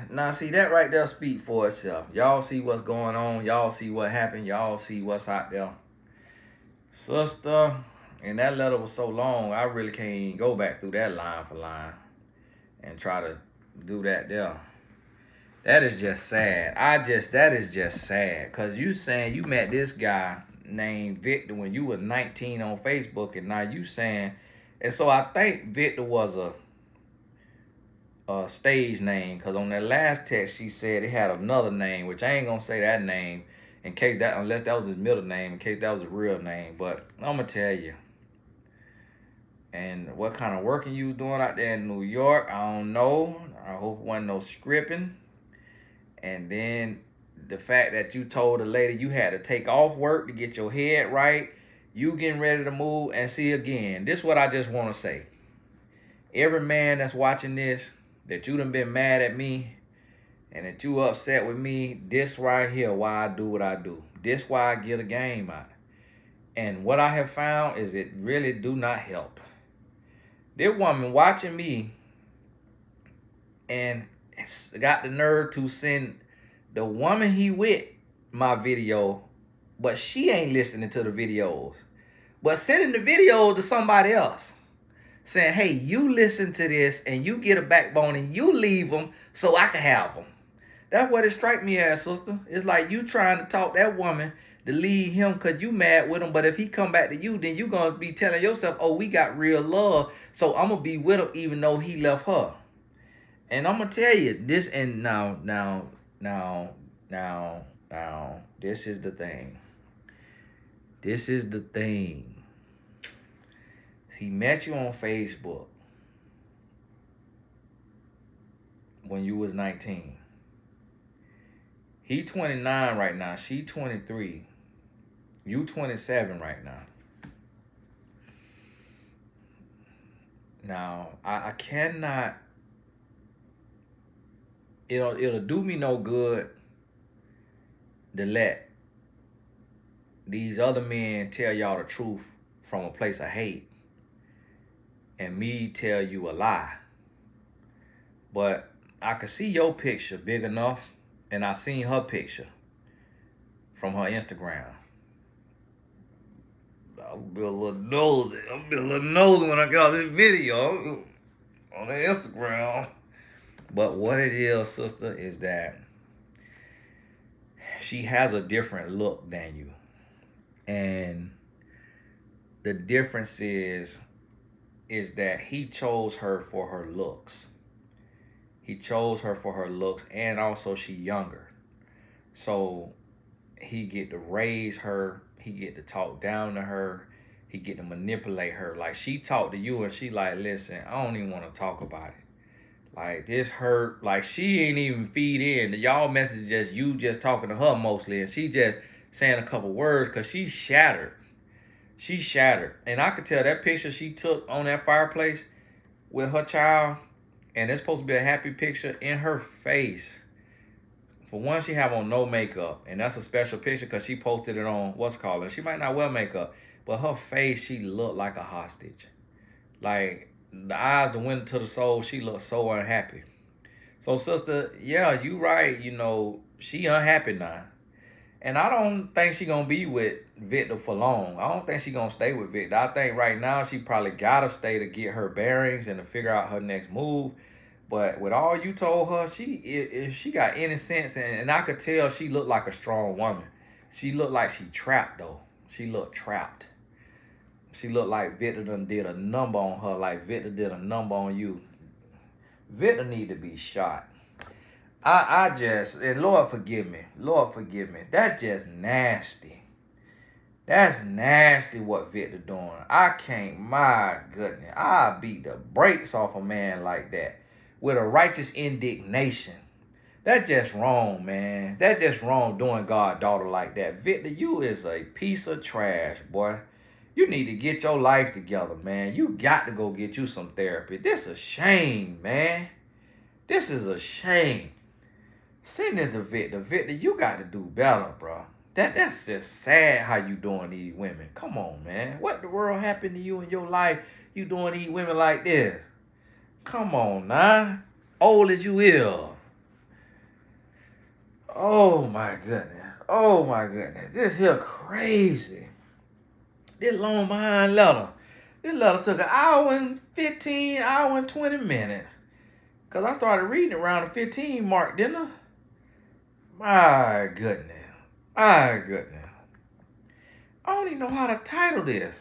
Now see, that right there speak for itself. Y'all see what's going on. Y'all see what happened. Y'all see what's out there. Sister, And that letter was so long, I really can't even go back through that line for line and try to do that there. That is just sad. That is just sad. Cause you saying you met this guy named Victor when you were 19 on Facebook, and now you saying, and so I think Victor was a stage name, cause on that last text she said it had another name, which I ain't gonna say that name in case that, unless that was his middle name, in case that was a real name. But I'm gonna tell you. And what kind of working you was doing out there in New York, I don't know. I hope it wasn't no scripting. And then the fact that you told the lady you had to take off work to get your head right, you getting ready to move. And see, again, this is what I just want to say. Every man that's watching this, that you done been mad at me and that you upset with me, this right here why I do what I do. This why I get a game out. And what I have found is it really do not help. This woman watching me and got the nerve to send the woman he with my video, but she ain't listening to the videos, but sending the video to somebody else, saying, hey, you listen to this and you get a backbone and you leave them so I can have them. That's what it strike me as, sister. It's like you trying to talk that woman to leave him because you mad with him, but if he come back to you, then you going to be telling yourself, oh, we got real love, so I'm going to be with him even though he left her. And I'm going to tell you this, and now, this is the thing. This is the thing. He met you on Facebook when you was 19. He 29 right now. She 23. You 27 right now. Now, I cannot... It'll do me no good to let these other men tell y'all the truth from a place of hate and me tell you a lie. But I could see your picture big enough, and I seen her picture from her Instagram. I'll be a little nosy. When I get off this video on the Instagram. But what it is, sister, is that she has a different look than you. And the difference is that he chose her for her looks. He chose her for her looks, and also she younger. So he get to raise her, he get to talk down to her, he get to manipulate her. Like, she talked to you and she like, listen, I don't even want to talk about it. Like, this hurt. Like, she ain't even feed in. Y'all message just you just talking to her mostly, and she just saying a couple words because she's shattered. She's shattered. And I could tell that picture she took on that fireplace with her child, and it's supposed to be a happy picture, in her face. For one, she have on no makeup, and that's a special picture because she posted it on what's called it. She might not wear makeup, but her face, she looked like a hostage. Like, the eyes that went to the soul, she looked so unhappy. So, sister, yeah, you right. You know, she unhappy now. And I don't think she gonna be with Victor for long. I don't think she gonna stay with Victor. I think right now she probably gotta stay to get her bearings and to figure out her next move. But with all you told her, if she got any sense, and I could tell she looked like a strong woman. She looked like she trapped though. She looked trapped. She looked like Victor done did a number on her, like Victor did a number on you. Victor need to be shot. I just, and Lord forgive me, that's just nasty. That's nasty what Victor doing. I can't, my goodness, I beat the brakes off a man like that with a righteous indignation. That's just wrong, man. That's just wrong doing God's daughter like that. Victor, you is a piece of trash, boy. You need to get your life together, man. You got to go get you some therapy. This is a shame, man. This is a shame. Send it to Victor. Victor, you got to do better, bro. That's just sad how you doing these women. Come on, man. What the world happened to you in your life? You doing these women like this? Come on, now. Old as you is. Oh, my goodness. Oh, my goodness. This here crazy. This long behind letter. This letter took an hour and 15, hour and 20 minutes. Because I started reading around the 15 mark, didn't I? My goodness. My goodness. I don't even know how to title this.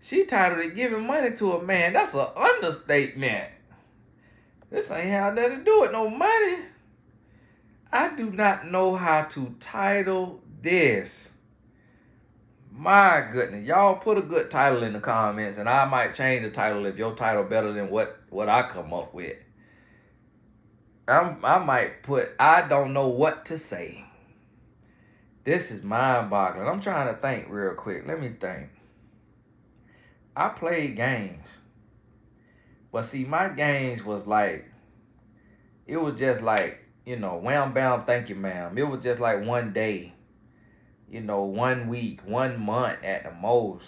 She titled it Giving Money to a Man. That's an understatement. This ain't have nothing to do with no money. I do not know how to title this. My goodness. Y'all put a good title in the comments, and I might change the title if your title better than what I come up with. I might put, I don't know what to say. This is mind-boggling. I'm trying to think real quick. Let me think. I played games. But see, my games was like, it was just like, wham, bam, thank you, ma'am. It was just like one day, 1 week, 1 month at the most.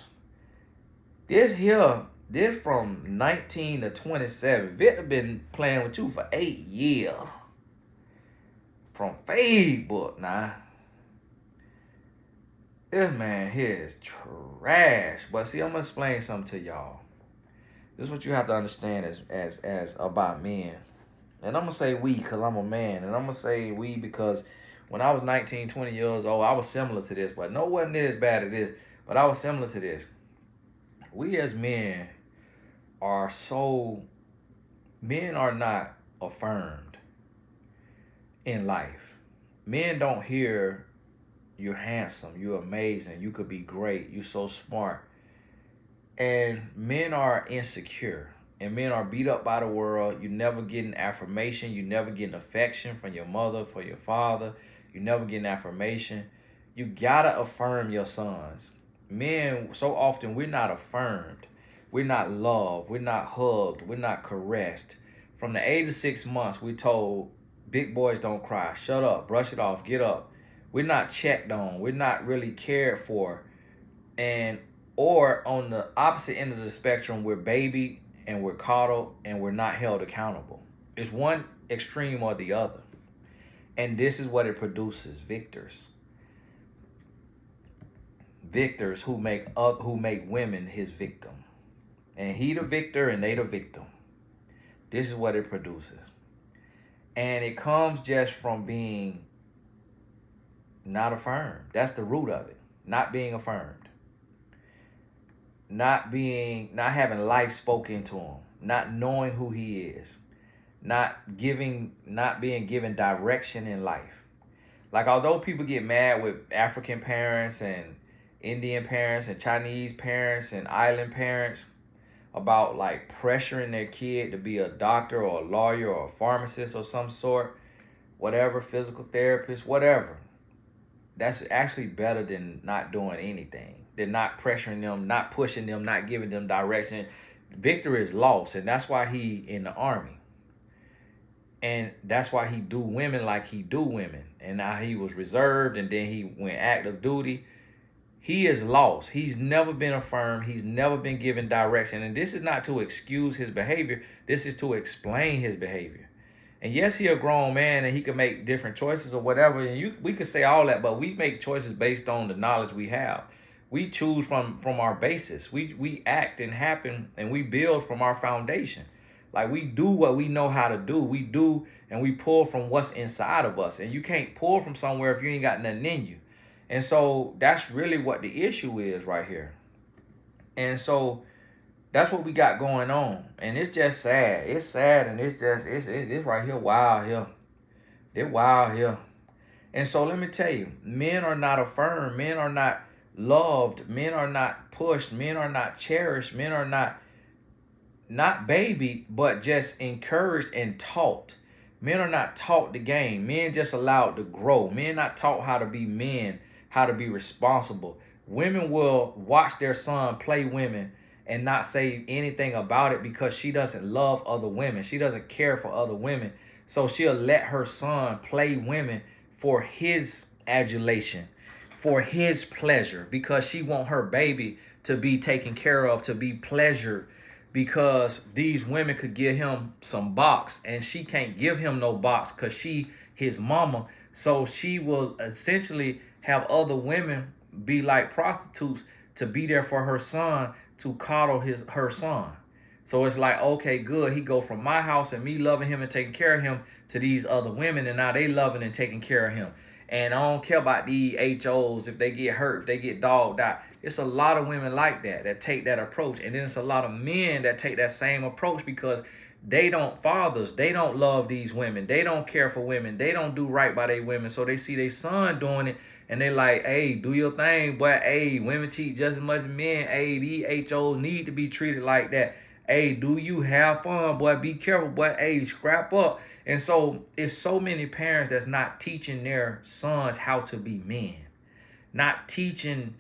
This from 19 to 27. Victor been playing with you for 8 years. From Facebook, now. This man here is trash. But see, I'm gonna explain something to y'all. This is what you have to understand as about men. And I'm gonna say we because I'm a man. And I'm gonna say we because when I was 19, 20 years old, I was similar to this. But no, wasn't as bad as this. But I was similar to this. We as men men are not affirmed in life. Men don't hear you're handsome, you're amazing, you could be great, you're so smart. And men are insecure. And men are beat up by the world. You never getting affirmation. You never getting affection from your mother, from your father. You never getting affirmation. You gotta affirm your sons. Men, so often we're not affirmed. We're not loved. We're not hugged. We're not caressed. From the age of 6 months, we're told, big boys don't cry. Shut up. Brush it off. Get up. We're not checked on. We're not really cared for. Or on the opposite end of the spectrum, we're babied and we're coddled and we're not held accountable. It's one extreme or the other. And this is what it produces, victors. Victors who make women his victim. And he the victor and they the victim. This is what it produces. And it comes just from being not affirmed. That's the root of it. Not being affirmed. Not having life spoken to him. Not knowing who he is. Not being given direction in life. Like, although people get mad with African parents and Indian parents and Chinese parents and island parents about like pressuring their kid to be a doctor or a lawyer or a pharmacist of some sort, whatever, physical therapist, whatever. That's actually better than not doing anything. Than not pressuring them, not pushing them, not giving them direction. Victor is lost, and that's why he in the army. And that's why he do women like he do women. And now he was reserved, and then he went active duty. He is lost. He's never been affirmed. He's never been given direction. And this is not to excuse his behavior. This is to explain his behavior. And yes, he a grown man and he can make different choices or whatever. And we could say all that, but we make choices based on the knowledge we have. We choose from our basis. We act and happen and we build from our foundation. Like, we do what we know how to do. We do and we pull from what's inside of us. And you can't pull from somewhere if you ain't got nothing in you. And so that's really what the issue is right here. And so that's what we got going on. And it's just sad. It's sad and it's right here wild here. They're wild here. And so let me tell you, men are not affirmed. Men are not loved. Men are not pushed. Men are not cherished. Men are not babied, but just encouraged and taught. Men are not taught the game. Men just allowed to grow. Men not taught how to be men, how to be responsible. Women will watch their son play women and not say anything about it because she doesn't love other women. She doesn't care for other women. So she'll let her son play women for his adulation, for his pleasure, because she want her baby to be taken care of, to be pleasured, because these women could give him some box and she can't give him no box because she his mama. So she will essentially have other women be like prostitutes to be there for her son, to coddle her son. So it's like, okay, good. He go from my house and me loving him and taking care of him to these other women, and now they loving and taking care of him. And I don't care about these HOs if they get hurt, if they get dogged out. It's a lot of women like that take that approach. And then it's a lot of men that take that same approach because they don't love these women. They don't care for women. They don't do right by their women. So they see their son doing it and they like, hey, do your thing, but hey, women cheat just as much as men. Hey, these HOs need to be treated like that. Hey, do you have fun, boy? Be careful, boy. Hey, scrap up. And so it's so many parents that's not teaching their sons how to be men, not teaching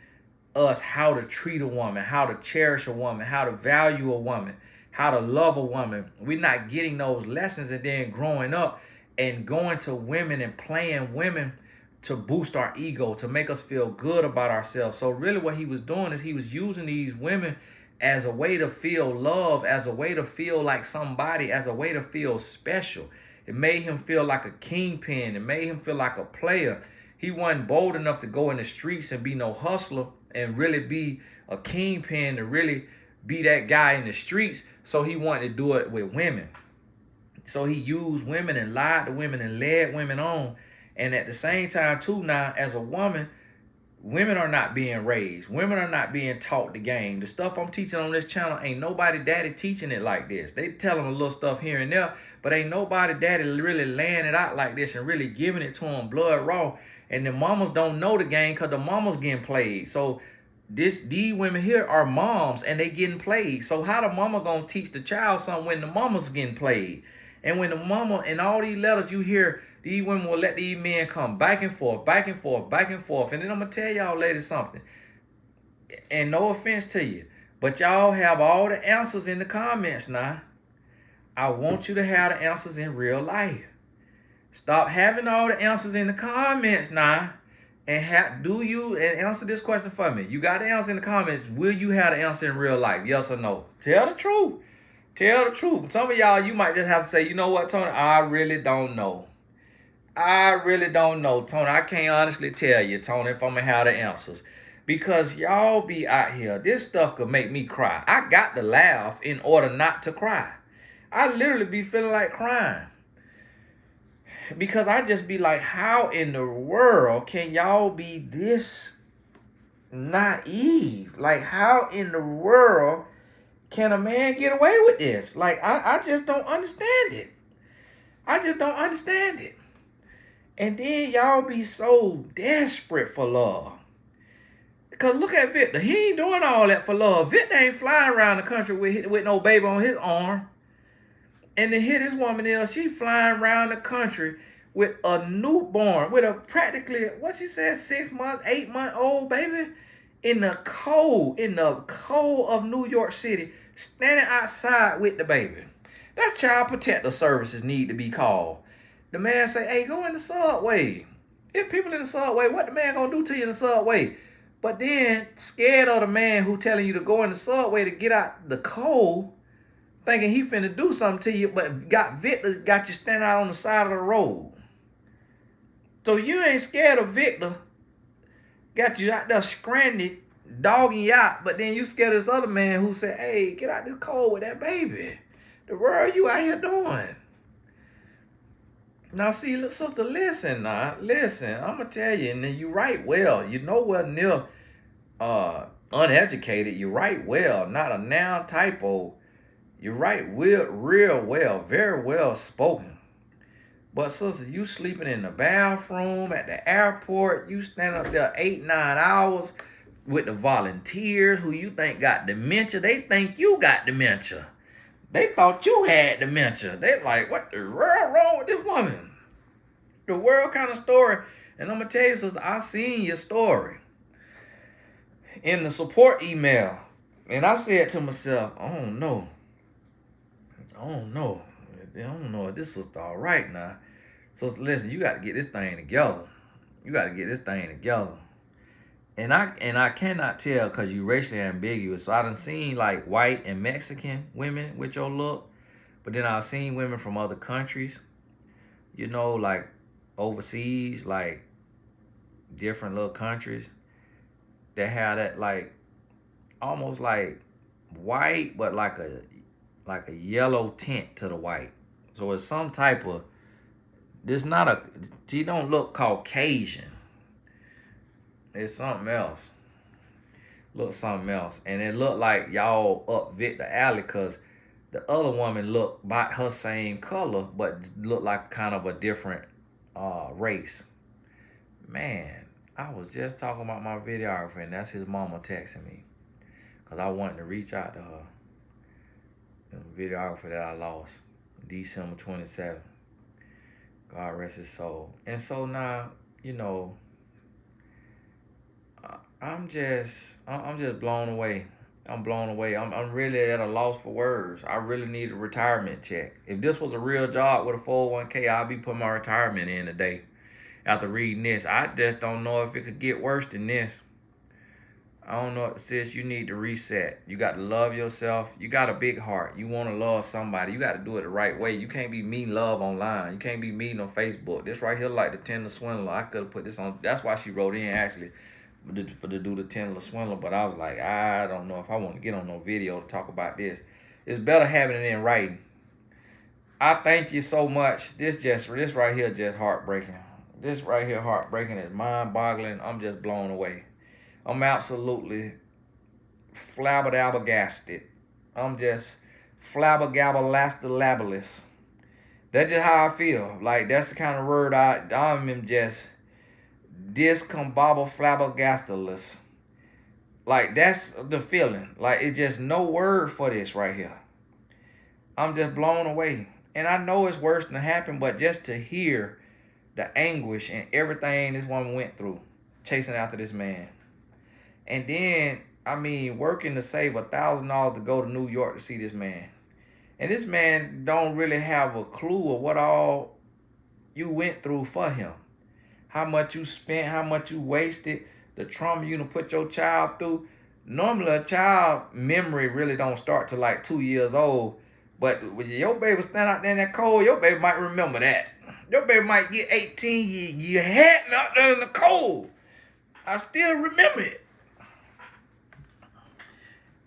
us how to treat a woman, how to cherish a woman, how to value a woman, how to love a woman. We're not getting those lessons, and then growing up and going to women and playing women to boost our ego, to make us feel good about ourselves. So really what he was doing is he was using these women as a way to feel love, as a way to feel like somebody, as a way to feel special. It made him feel like a kingpin. It made him feel like a player. He wasn't bold enough to go in the streets and be no hustler and really be a kingpin, to really be that guy in the streets. So he wanted to do it with women. So he used women and lied to women and led women on. And at the same time too, now as a woman, women are not being raised. Women are not being taught the game. The stuff I'm teaching on this channel, ain't nobody daddy teaching it like this. They tell them a little stuff here and there, but ain't nobody daddy really laying it out like this and really giving it to them blood raw. And the mamas don't know the game because the mamas getting played. So these women here are moms and they getting played. So how the mama gonna teach the child something when the mama's getting played? And when the mama, and all these letters you hear, these women will let these men come back and forth, back and forth, back and forth. And then I'm going to tell y'all ladies something. And no offense to you, but y'all have all the answers in the comments now. I want you to have the answers in real life. Stop having all the answers in the comments now. And answer this question for me. You got the answer in the comments. Will you have the answer in real life? Yes or no? Tell the truth. Tell the truth. Some of y'all, you might just have to say, you know what, Tony? I really don't know. I really don't know, Tony. I can't honestly tell you, Tony, if I'm going to have the answers. Because y'all be out here. This stuff could make me cry. I got to laugh in order not to cry. I literally be feeling like crying. Because I just be like, how in the world can y'all be this naive? Like, how in the world can a man get away with this? Like, I just don't understand it. I just don't understand it. And then y'all be so desperate for love. Because look at Victor. He ain't doing all that for love. Victor ain't flying around the country with no baby on his arm. And then here this woman is, she flying around the country with a newborn, with a practically, what she said, 6 months, 8-month-old baby in the cold of New York City, standing outside with the baby. That child protective services need to be called. The man say, hey, go in the subway. If people in the subway, what the man gonna do to you in the subway? But then, scared of the man who telling you to go in the subway to get out the cold, thinking he finna do something to you, but Victor got you standing out on the side of the road. So you ain't scared of Victor, got you out there stranded, dogging you out, but then you scared of this other man who said, hey, get out this cold with that baby. The world you out here doing? Now, see, sister, listen now. Listen, I'm going to tell you, and then you write well. You know what near uneducated. You write well, not a noun typo. You write real well, very well spoken. But, sister, you sleeping in the bathroom, at the airport. You stand up there 8-9 hours with the volunteers who you think got dementia. They think you got dementia. They thought you had dementia. They like, what the world wrong with this woman? The world kind of story. And I'm going to tell you, sister, I seen your story in the support email. And I said to myself, I don't know if this sister all right now. So listen, you got to get this thing together. And I cannot tell because you racially ambiguous. So I done seen like white and Mexican women with your look. But then I've seen women from other countries, you know, like overseas, like different little countries that have that like almost like white, but like a yellow tint to the white. So it's some type of, this not a, she don't look Caucasian. It's something else. Look something else. And it looked like y'all up Victor Alley, because the other woman looked about her same color, but looked like kind of a different race. Man, I was just talking about my videographer, and that's his mama texting me, because I wanted to reach out to her. The videographer that I lost, December 27th. God rest his soul. And so now, you know, I'm just blown away. I'm blown away. I'm really at a loss for words. I really need a retirement check. If this was a real job with a 401k, I'd be putting my retirement in today. After reading this, I just don't know if it could get worse than this. I don't know, sis. You need to reset. You got to love yourself. You got a big heart. You want to love somebody. You got to do it the right way. You can't be mean love online. You can't be mean on Facebook. This right here like the Tinder swindler. I could have put this on. That's why she wrote in actually for to do the Tinder swindler. But I was like, I don't know if I want to get on no video to talk about this. It's better having it in writing. I thank you so much. This right here just heartbreaking. This right here heartbreaking. It's mind-boggling. I'm just blown away. I'm absolutely flabbergasted. I'm just flabbergastalabulous. That's just how I feel. Like, that's the kind of word I'm just discombobble Like, that's the feeling. Like, it's just no word for this right here. I'm just blown away. And I know it's worse than happened, but just to hear the anguish and everything this woman went through, chasing after this man. And then, I mean, working to save $1,000 to go to New York to see this man. And this man don't really have a clue of what all you went through for him. How much you spent, how much you wasted, the trauma you done put your child through. Normally, a child memory really don't start till like 2 years old. But when your baby stand out there in that cold, your baby might remember that. Your baby might get 18, you had me out there in the cold. I still remember it.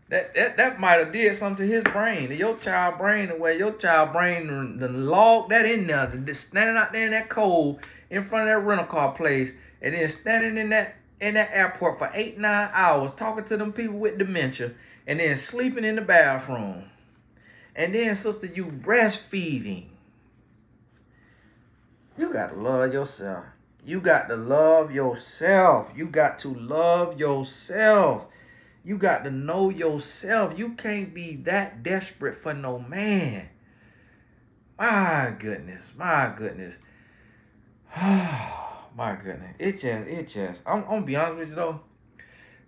That might have did something to his brain, to your child brain, the way your child brain the log that in there, just standing out there in that cold in front of that rental car place, and then standing in that airport for 8-9 hours talking to them people with dementia, and then sleeping in the bathroom. And then, sister, you breastfeeding. You got to love yourself. You got to love yourself. You got to love yourself. You got to know yourself. You can't be that desperate for no man. My goodness. My goodness. My goodness. It just. I'm going to be honest with you, though.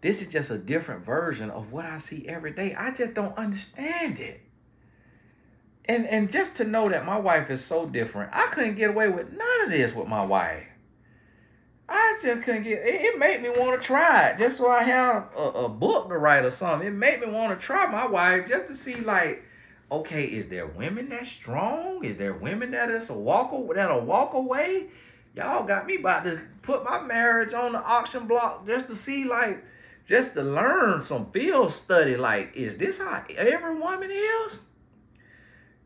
This is just a different version of what I see every day. I just don't understand it. And just to know that my wife is so different, I couldn't get away with none of this with my wife. I just couldn't get it. Made me want to try it just so I have a book to write or something. It made me want to try my wife just to see, like, okay, is there women that's strong? Is there women that'll walk away? Y'all got me about to put my marriage on the auction block just to see, like, just to learn some field study. Like, is this how every woman is?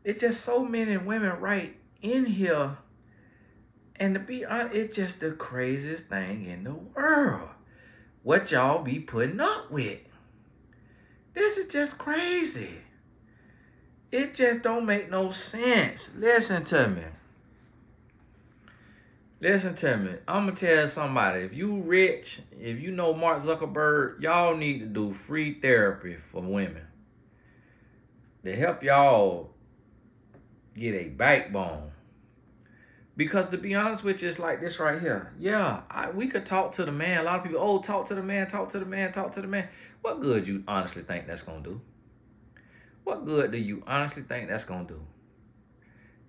It's just so many women right in here. And to be honest, it's just the craziest thing in the world. What y'all be putting up with. This is just crazy. It just don't make no sense. Listen to me. Listen to me. I'm going to tell somebody, if you rich, if you know Mark Zuckerberg, y'all need to do free therapy for women. To help y'all get a backbone. Because to be honest with you, it's like this right here. Yeah, we could talk to the man. A lot of people, talk to the man. What good you honestly think that's going to do? What good do you honestly think that's going to do?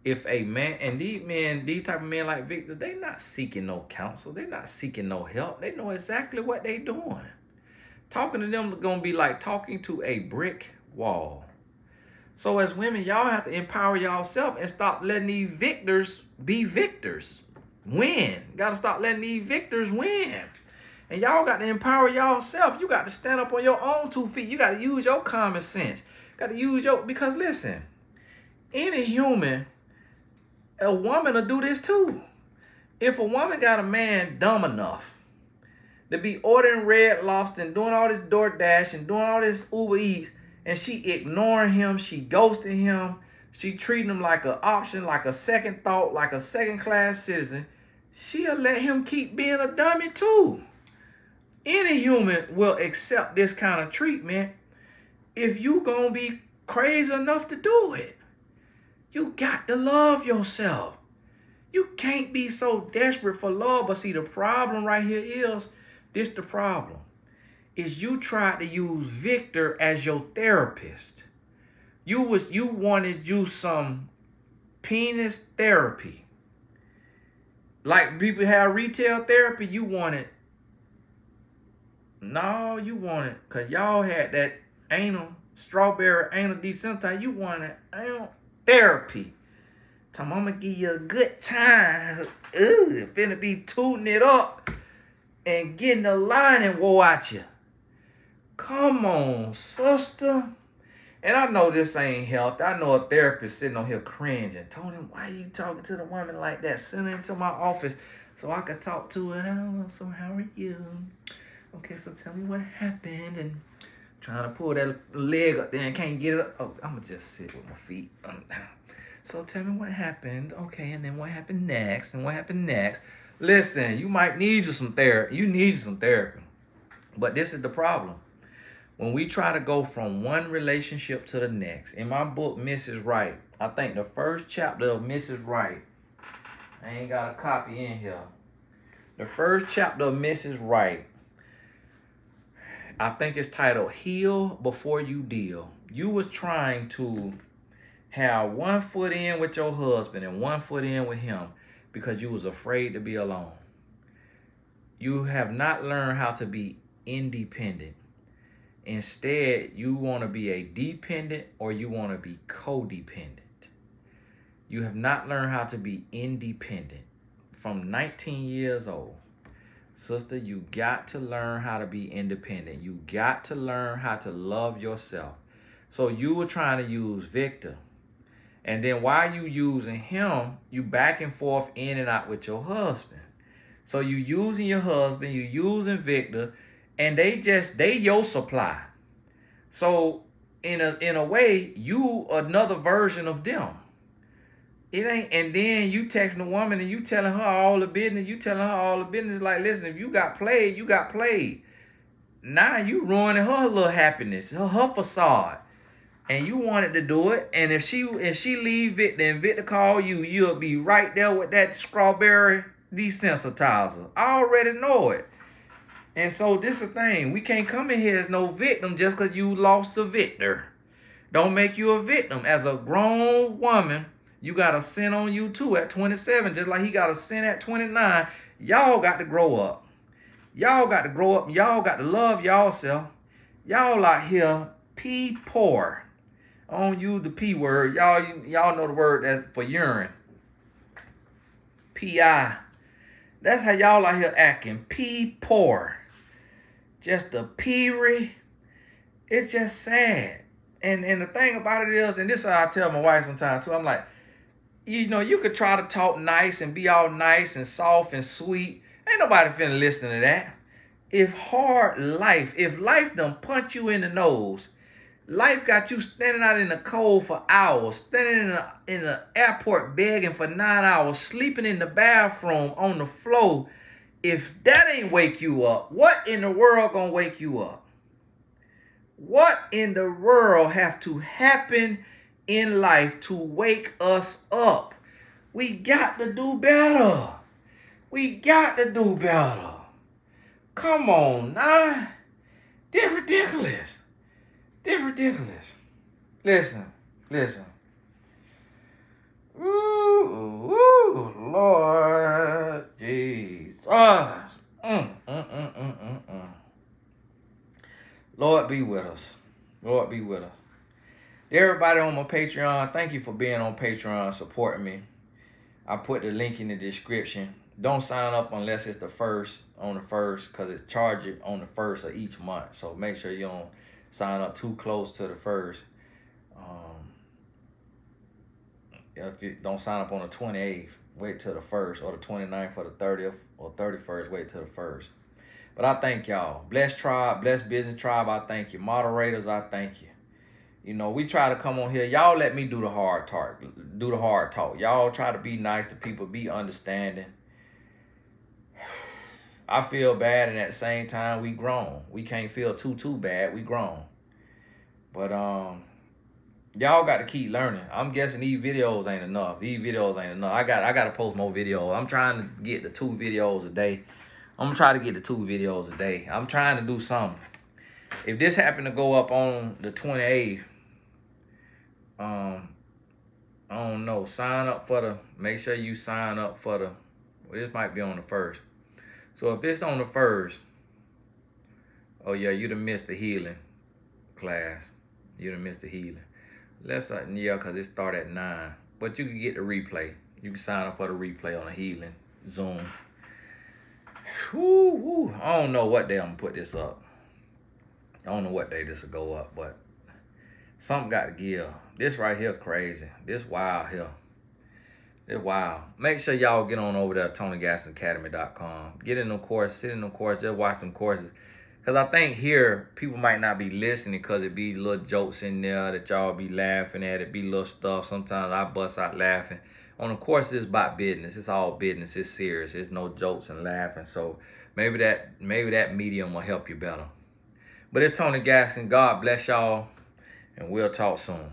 If a man, and these type of men like Victor, they not seeking no counsel. They're not seeking no help. They know exactly what they doing. Talking to them is going to be like talking to a brick wall. So as women, y'all have to empower yourself and stop letting these victors be victors. Win. Got to stop letting these victors win. And y'all got to empower y'allself. You got to stand up on your own 2 feet. You got to use your common sense. You got to use because listen, any human, a woman will do this too. If a woman got a man dumb enough to be ordering Red Lobster and doing all this DoorDash and doing all this Uber Eats, and she ignoring him, she ghosting him, she treating him like an option, like a second thought, like a second-class citizen, she'll let him keep being a dummy too. Any human will accept this kind of treatment if you gonna be crazy enough to do it. You got to love yourself. You can't be so desperate for love. But see, the problem right here is, this the problem, is you tried to use Victor as your therapist. You wanted you some penis therapy. Like people have retail therapy, you wanted, because y'all had that strawberry anal desensitizer, you wanted anal therapy. So I'm gonna give you a good time. Finna be tooting it up and getting the line and woe at you. Come on, sister. And I know this ain't healthy. I know a therapist sitting on here cringing. Tony, why are you talking to the woman like that? Send her into my office so I can talk to her. So how are you? Okay, so tell me what happened. And trying to pull that leg up there and can't get it up. Oh, I'm going to just sit with my feet. So tell me what happened. Okay, and then what happened next? And what happened next? Listen, you might need some therapy. You need some therapy. But this is the problem. When we try to go from one relationship to the next, in my book, Mrs. Right, I think the first chapter of Mrs. Right, I ain't got a copy in here. The first chapter of Mrs. Right, I think it's titled Heal Before You Deal. You was trying to have 1 foot in with your husband and 1 foot in with him because you was afraid to be alone. You have not learned how to be independent. Instead, you want to be a dependent or you want to be codependent. You have not learned how to be independent. From 19 years old, sister, you got to learn how to be independent. You got to learn how to love yourself. So you were trying to use Victor. And then while you using him, you back and forth in and out with your husband. So you using your husband, you using Victor, and they your supply. So in a way, you another version of them. It ain't, and then you texting the woman and you telling her all the business. You telling her all the business. Like, listen, if you got played, you got played. Now you ruining her little happiness, her facade. And you wanted to do it. And if she leave Victor and Victor call you, you'll be right there with that strawberry desensitizer. I already know it. And so this is the thing. We can't come in here as no victim just because you lost the Victor. Don't make you a victim. As a grown woman, you got a sin on you too at 27, just like he got a sin at 29. Y'all got to grow up. Y'all got to grow up. Y'all got to love y'allself. Y'all out here pee poor. I don't use the P word. Y'all know the word that's for urine. P-I. That's how y'all out here acting. Pee poor. Just a peery. It's just sad. And the thing about it is, and this is how I tell my wife sometimes too, I'm like, you could try to talk nice and be all nice and soft and sweet. Ain't nobody finna listen to that. If life done punch you in the nose, life got you standing out in the cold for hours, standing in the airport begging for 9 hours, sleeping in the bathroom on the floor. If that ain't wake you up, what in the world gonna wake you up? What in the world have to happen in life to wake us up? We got to do better. We got to do better. Come on now. They're ridiculous. They're ridiculous. Listen. Ooh, Lord Jesus. Lord be with us. Lord be with us. Everybody on my Patreon, thank you for being on Patreon, supporting me. I put the link in the description. don't sign up unless it's on the first, because it charges you on the first of each month. So make sure you don't sign up too close to the first. If you don't sign up on the 28th, wait till the first, or the 29th, or the 30th, or 31st, wait till the first. But I thank y'all. Blessed Tribe, Blessed Business Tribe, I thank you. Moderators, I thank you. You know, we try to come on here. Y'all let me do the hard talk. Y'all try to be nice to people, be understanding. I feel bad, and at the same time, we grown. We can't feel too bad. We grown. But y'all got to keep learning. I'm guessing these videos ain't enough. I got to post more videos. I'm trying to get the 2 videos a day. I'm trying to do something. If this happened to go up on the 28th, I don't know. Make sure you sign up for the, well, this might be on the 1st. So if it's on the 1st, oh yeah, you done missed the healing class. You done missed the healing. Yeah, because it start at 9. But you can get the replay. You can sign up for the replay on the healing Zoom. Woo. I don't know what day I'm going to put this up. I don't know what day this will go up, but something got to give. This right here crazy. This wild here. It's wild. Make sure y'all get on over there to TonyGassonAcademy.com. Get in them courses, sit in them courses, just watch them courses. Because I think here, people might not be listening because it be little jokes in there that y'all be laughing at. It be little stuff. Sometimes I bust out laughing. On the course, it's about business. It's all business. It's serious. It's no jokes and laughing. So maybe that medium will help you better. But it's Tony Gasson. God bless y'all, and we'll talk soon.